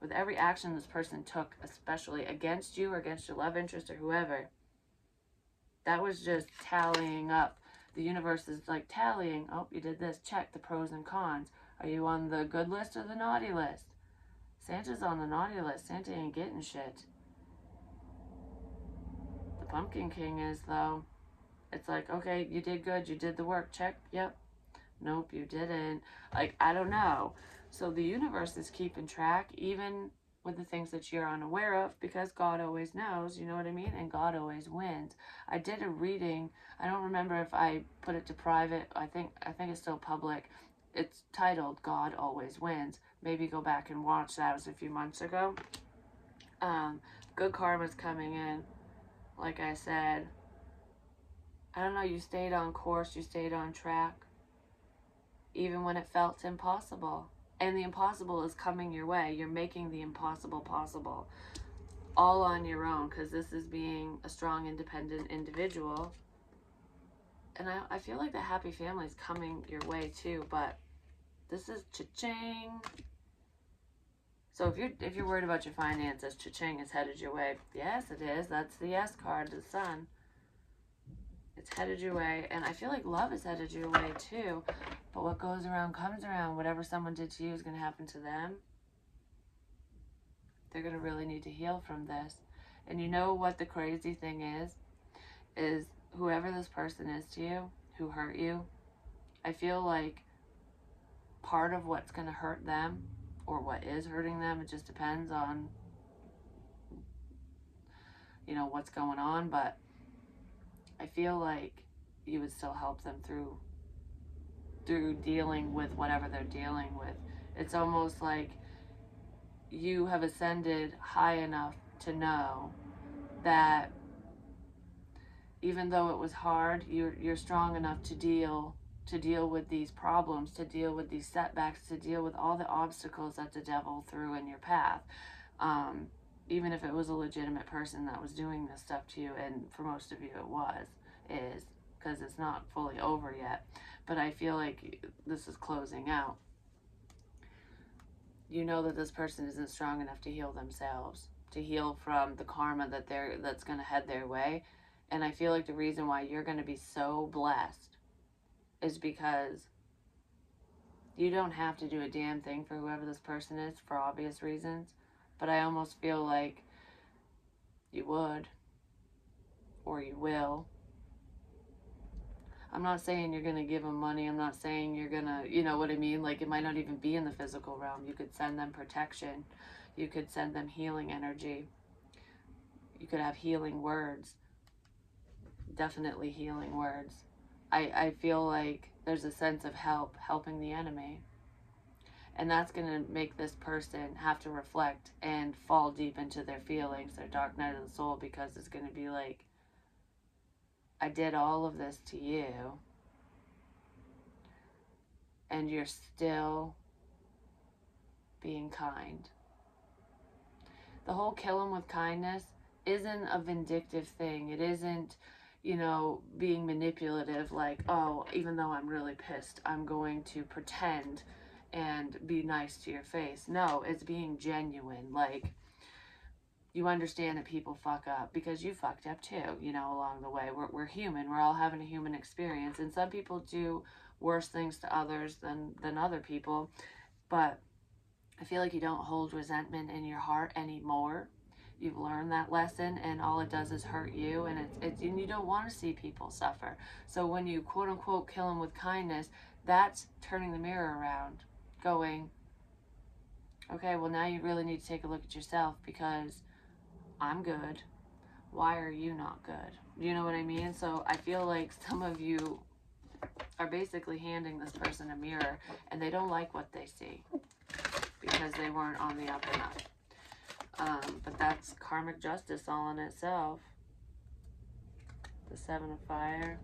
with every action this person took, especially against you or against your love interest or whoever, that was just tallying up. The universe is like tallying. Oh, you did this. Check the pros and cons. Are you on the good list or the naughty list? Santa's on the naughty list. Santa ain't getting shit. The Pumpkin King is, though. It's like, okay, you did good. You did the work. Check. Yep. Nope, you didn't. Like, I don't know. So the universe is keeping track, even with the things that you're unaware of, because God always knows, you know what I mean? And God always wins. I did a reading. I don't remember if I put it to private. I think it's still public. It's titled God Always Wins. Maybe go back and watch that. It was a few months ago. Good karma's coming in. Like I said, I don't know, you stayed on course, you stayed on track, even when it felt impossible. And the impossible is coming your way. You're making the impossible possible. All on your own, because this is being a strong, independent individual. And I feel like the happy family is coming your way too, but this is cha-ching. So if you're worried about your finances, cha-ching is headed your way. Yes, it is. That's the yes card, the sun. It's headed your way, and I feel like love is headed your way too. But what goes around comes around. Whatever someone did to you is going to happen to them. They're going to really need to heal from this. And you know what the crazy thing is whoever this person is to you, who hurt you, I feel like part of what's going to hurt them, or what is hurting them, it just depends on, what's going on, but I feel like you would still help them through dealing with whatever they're dealing with. It's almost like you have ascended high enough to know that even though it was hard, you're strong enough to deal with these problems, to deal with these setbacks, to deal with all the obstacles that the devil threw in your path. Even if it was a legitimate person that was doing this stuff to you, and for most of you it is, because it's not fully over yet. But I feel like this is closing out. You know that this person isn't strong enough to heal themselves, to heal from the karma that's going to head their way. And I feel like the reason why you're going to be so blessed is because You don't have to do a damn thing for whoever this person is for obvious reasons, but I almost feel like you would, or you will. I'm not saying you're going to give them money. I'm not saying you're going to, you know what I mean? Like, it might not even be in the physical realm. You could send them protection. You could send them healing energy. You could have healing words. Definitely healing words. I feel like there's a sense of helping the enemy. And that's going to make this person have to reflect and fall deep into their feelings, their dark night of the soul, because it's going to be like, I did all of this to you, and you're still being kind. The whole kill them with kindness isn't a vindictive thing. It isn't, you know, being manipulative, like, oh, even though I'm really pissed, I'm going to pretend and be nice to your face. No, it's being genuine. Like, you understand that people fuck up because you fucked up too, you know, along the way. We're human. We're all having a human experience. And some people do worse things to others than other people. But I feel like you don't hold resentment in your heart anymore. You've learned that lesson, and all it does is hurt you, and and you don't want to see people suffer. So when you quote unquote kill them with kindness, that's turning the mirror around, going, okay, well, now you really need to take a look at yourself, because I'm good. Why are you not good? You know what I mean? So I feel like some of you are basically handing this person a mirror, and they don't like what they see because they weren't on the up and up. But that's karmic justice all in itself. The Seven of Fire.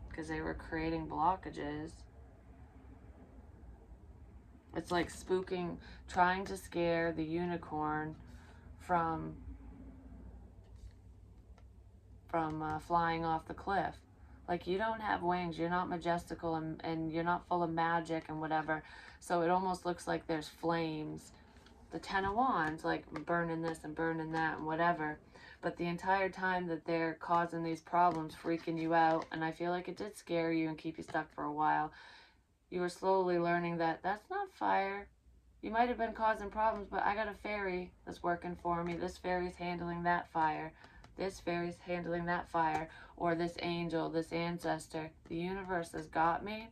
Because they were creating blockages. It's like spooking, trying to scare the unicorn from flying off the cliff. Like, you don't have wings, you're not majestical, and you're not full of magic and whatever. So it almost looks like there's flames. The Ten of Wands, like burning this and burning that and whatever. But the entire time that they're causing these problems, freaking you out, and I feel like it did scare you and keep you stuck for a while, you were slowly learning that that's not fire. You might have been causing problems, but I got a fairy that's working for me. This fairy's handling that fire. This fairy's handling that fire. Or this angel, this ancestor. The universe has got me.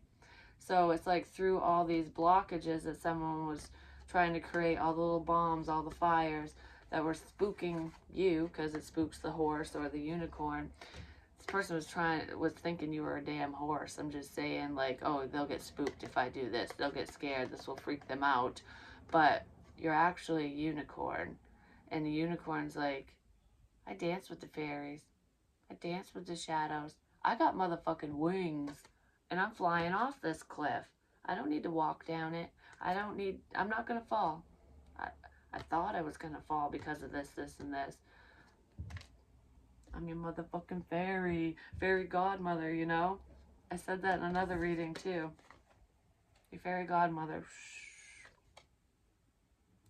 So it's like through all these blockages that someone was trying to create, all the little bombs, all the fires that were spooking you, because it spooks the horse or the unicorn. This person was thinking you were a damn horse. I'm just saying, like, oh, they'll get spooked if I do this. They'll get scared. This will freak them out. But you're actually a unicorn. And the unicorn's like, I dance with the fairies. I dance with the shadows. I got motherfucking wings. And I'm flying off this cliff. I don't need to walk down it. I'm not going to fall. I thought I was going to fall because of this, and this. I'm your motherfucking fairy godmother, you know? I said that in another reading too. Your fairy godmother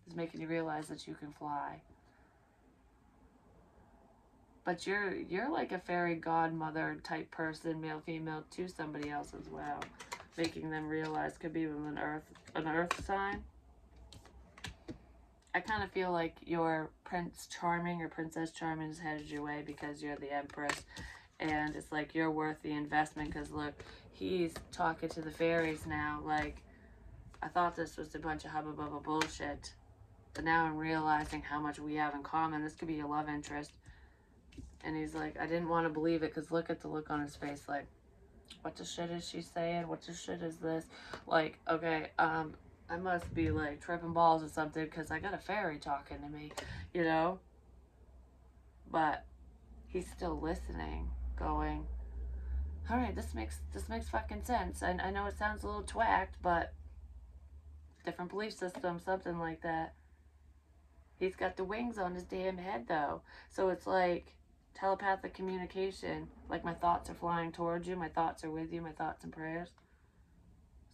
is making you realize that you can fly. But you're like a fairy godmother type person, male, female, to somebody else as well. Making them realize, could be with an earth sign. I kind of feel like your Prince Charming or Princess Charming is headed your way because you're the Empress. And it's like you're worth the investment, because look, he's talking to the fairies now. Like, I thought this was a bunch of hubba bubba bullshit. But now I'm realizing how much we have in common. This could be your love interest. And he's like, I didn't want to believe it, because look at the look on his face. Like, what the shit is she saying? What the shit is this? Like, okay, I must be like tripping balls or something, because I got a fairy talking to me, you know? But he's still listening, going, all right, this makes fucking sense. And I know it sounds a little twacked, but different belief system, something like that. He's got the wings on his damn head, though. So it's like telepathic communication. Like, my thoughts are flying towards you, my thoughts are with you, my thoughts and prayers.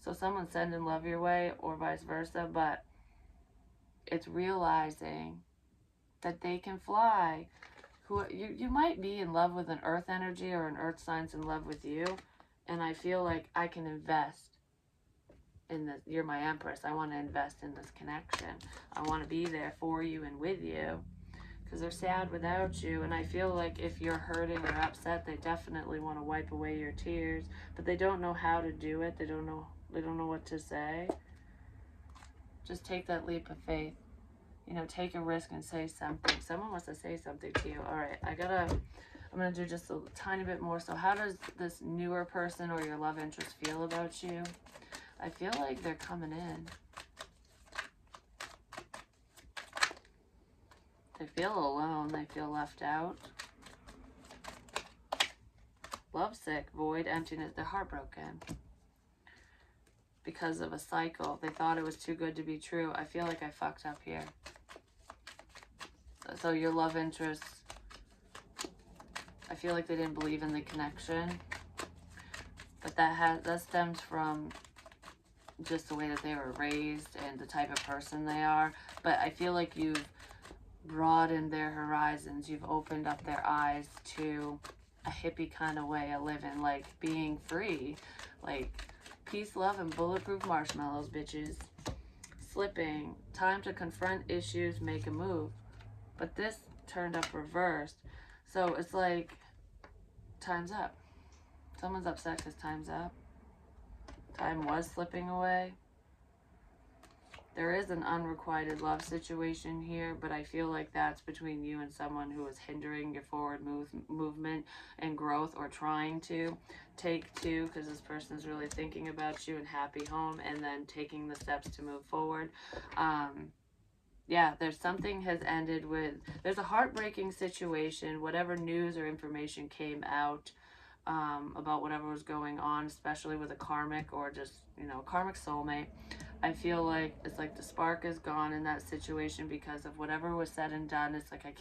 So someone's sending love your way, or vice versa, but it's realizing that they can fly. You might be in love with an earth energy, or an earth sign's in love with you, and I feel like I can invest in this. You're my empress. I want to invest in this connection. I want to be there for you and with you, because they're sad without you. And I feel like if you're hurting or upset, they definitely want to wipe away your tears, but they don't know how to do it. They don't know what to say. Just take that leap of faith. You know, take a risk and say something. Someone wants to say something to you. All right, I'm gonna do just a tiny bit more. So how does this newer person or your love interest feel about you? I feel like they're coming in. They feel alone. They feel left out. Lovesick, void, emptiness. They're heartbroken because of a cycle. They thought it was too good to be true. I feel like I fucked up here. So your love interest, I feel like they didn't believe in the connection, but that stems from just the way that they were raised and the type of person they are. But I feel like you've broadened their horizons. You've opened up their eyes to a hippie kind of way of living, like being free, like peace, love, and bulletproof marshmallows, bitches. Slipping, time to confront issues, make a move. But this turned up reversed. So it's like, time's up. Someone's upset because time's up. Time was slipping away. There is an unrequited love situation here, but I feel like that's between you and someone who is hindering your forward movement and growth, or trying to. Take two, because this person's really thinking about you, and happy home, and then taking the steps to move forward. Yeah, there's something has ended with, there's a heartbreaking situation, whatever news or information came out about whatever was going on, especially with a karmic or just, you know, karmic soulmate. I feel like it's like the spark is gone in that situation because of whatever was said and done. It's like I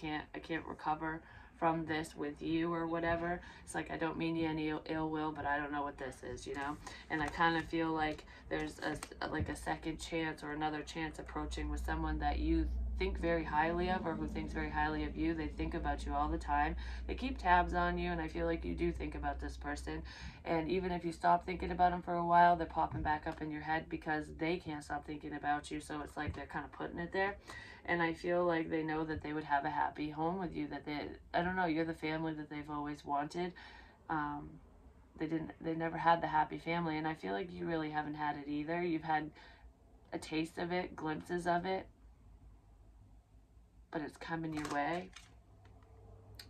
can't recover from this with you or whatever. It's like I don't mean you any ill will, but I don't know what this is, you know? And I kind of feel like there's a second chance or another chance approaching with someone that you think very highly of, or who thinks very highly of you. They think about you all the time. They keep tabs on you, and I feel like you do think about this person. And even if you stop thinking about them for a while, they're popping back up in your head because they can't stop thinking about you. So it's like they're kind of putting it there. And I feel like they know that they would have a happy home with you, that I don't know, you're the family that they've always wanted. They never had the happy family, and I feel like you really haven't had it either. You've had a taste of it, glimpses of it, but it's coming your way.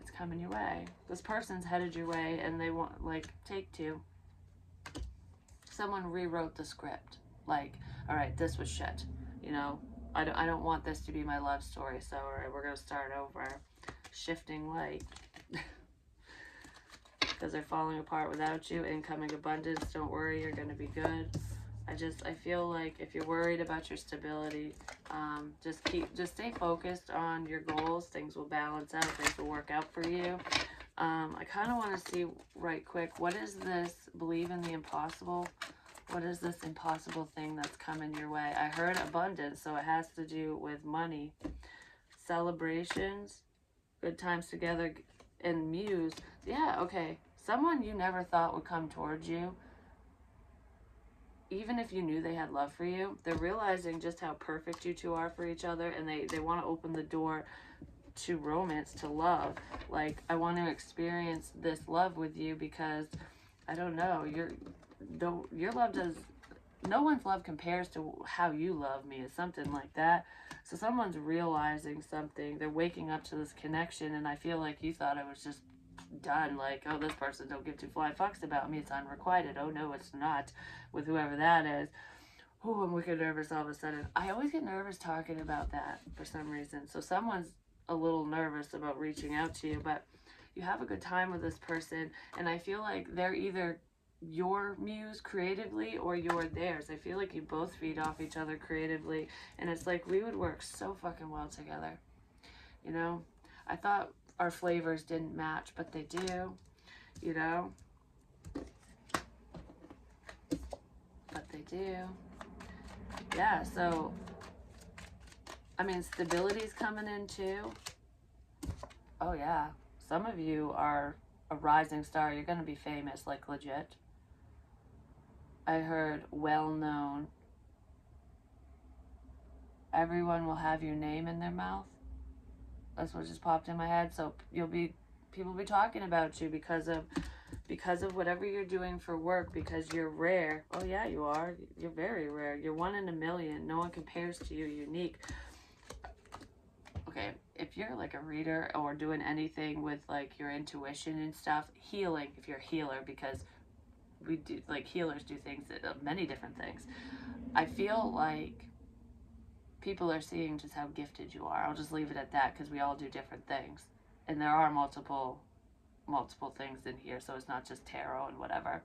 It's coming your way. This person's headed your way, and they want, like, take two. Someone rewrote the script. Like, all right, this was shit, you know? I don't want this to be my love story, so all right, we're going to start over. Shifting light. Because they're falling apart without you. Incoming abundance. Don't worry, you're going to be good. I feel like if you're worried about your stability, just stay focused on your goals. Things will balance out. Things will work out for you. I kind of want to see right quick, what is this believe in the impossible? What is this impossible thing that's coming your way? I heard abundance, so it has to do with money. Celebrations, good times together, and muse. Yeah, okay. Someone you never thought would come towards you, even if you knew they had love for you, they're realizing just how perfect you two are for each other, and they want to open the door to romance, to love. Like, I want to experience this love with you because, I don't know, your love does, no one's love compares to how you love me. It's something like that. So someone's realizing something. They're waking up to this connection, and I feel like you thought it was just done. Like, oh, this person don't give two flying fucks about me. It's unrequited. Oh, no, it's not. With whoever that is. Oh, I'm wicked nervous all of a sudden. I always get nervous talking about that for some reason. So someone's a little nervous about reaching out to you, but you have a good time with this person, and I feel like they're either your muse creatively or you're theirs. I feel like you both feed off each other creatively, and it's like we would work so fucking well together. You know, I thought our flavors didn't match, but they do, you know, but they do. Yeah, so I mean, stability's coming in too. Oh yeah, some of you are a rising star. You're gonna be famous, like legit. I heard well known, everyone will have your name in their mouth. That's what just popped in my head. So people will be talking about you because of whatever you're doing for work, because you're rare. Oh yeah, you are. You're very rare. You're 1 in a million. No one compares to you. Unique. Okay, if you're like a reader or doing anything with like your intuition and stuff, healing, if you're a healer, because we do, like, healers do things, many different things. I feel like people are seeing just how gifted you are. I'll just leave it at that, because we all do different things, and there are multiple things in here, so it's not just tarot and whatever.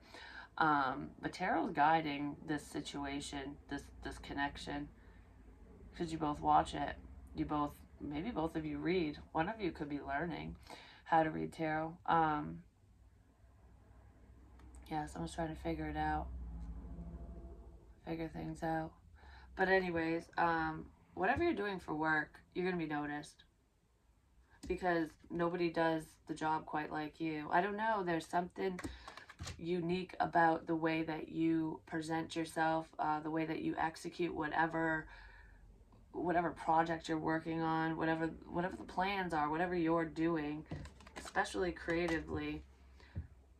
But tarot is guiding this situation, this connection, because you both watch it. You both, maybe both of you read. One of you could be learning how to read tarot. Yeah, someone's trying to figure it out, figure things out. But anyways, whatever you're doing for work, you're gonna be noticed, because nobody does the job quite like you. I don't know, there's something unique about the way that you present yourself, the way that you execute whatever project you're working on, whatever the plans are, whatever you're doing, especially creatively.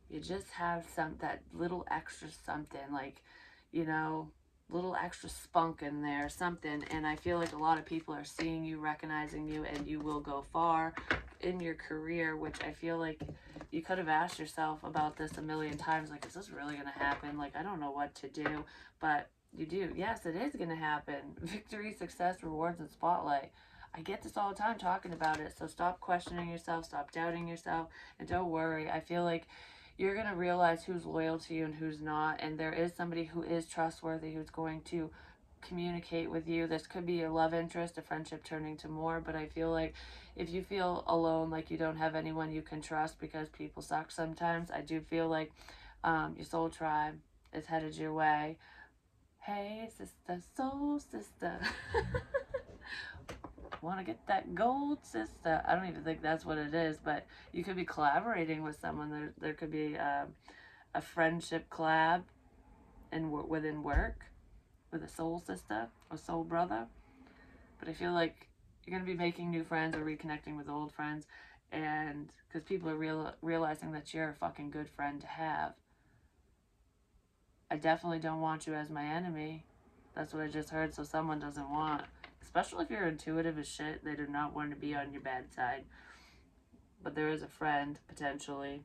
You just have that little extra something, like, little extra spunk in there, something. And I feel like a lot of people are seeing you, recognizing you, and you will go far in your career, which I feel like you could have asked yourself about this a million times, like, is this really going to happen? Like, I don't know what to do, but you do. Yes, it is going to happen. Victory, success, rewards, and spotlight. I get this all the time talking about it, so stop questioning yourself, stop doubting yourself, and don't worry. I feel like you're going to realize who's loyal to you and who's not, and there is somebody who is trustworthy, who's going to communicate with you. This could be a love interest, a friendship turning to more, but I feel like if you feel alone, like you don't have anyone you can trust because people suck sometimes, I do feel like your soul tribe is headed your way. Hey, sister, soul sister. Want to get that gold, sister? I don't even think that's what it is, but you could be collaborating with someone. There could be a friendship collab within work with a soul sister or soul brother. But I feel like you're going to be making new friends or reconnecting with old friends, and because people are realizing that you're a fucking good friend to have. I definitely don't want you as my enemy. That's what I just heard, so someone doesn't want. Especially if you're intuitive as shit, they do not want to be on your bad side. But there is a friend, potentially,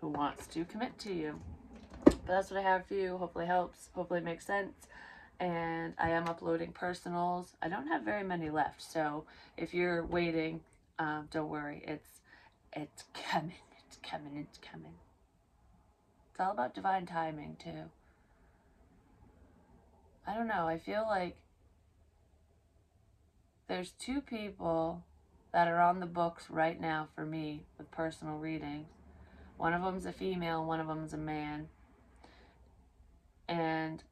who wants to commit to you. But that's what I have for you. Hopefully it helps. Hopefully it makes sense. And I am uploading personals. I don't have very many left, so if you're waiting, don't worry. It's coming. It's coming. It's coming. It's all about divine timing, too. I don't know. I feel like there's 2 people that are on the books right now for me with personal readings. One of them's a female, one of them's a man. And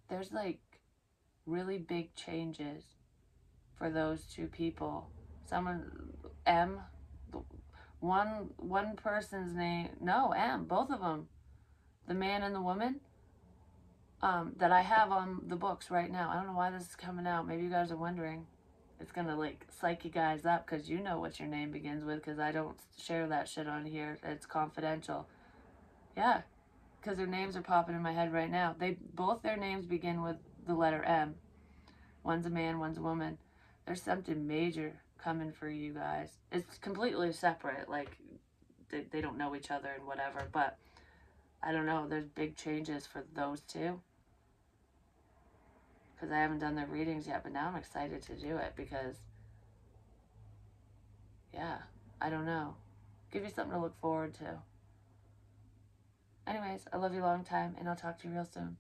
there's like really big changes for those 2 people. One person's name, no, M, both of them, the man and the woman, that I have on the books right now. I don't know why this is coming out. Maybe you guys are wondering. It's gonna like psych you guys up, because you know what your name begins with, because I don't share that shit on here. It's confidential. Yeah, because their names are popping in my head right now. Both their names begin with the letter M. One's a man, one's a woman. There's something major coming for you guys. It's completely separate, like they don't know each other and whatever, but I don't know, there's big changes for those 2. Because I haven't done their readings yet, but now I'm excited to do it, because, yeah, I don't know. Give you something to look forward to. Anyways, I love you long time, and I'll talk to you real soon.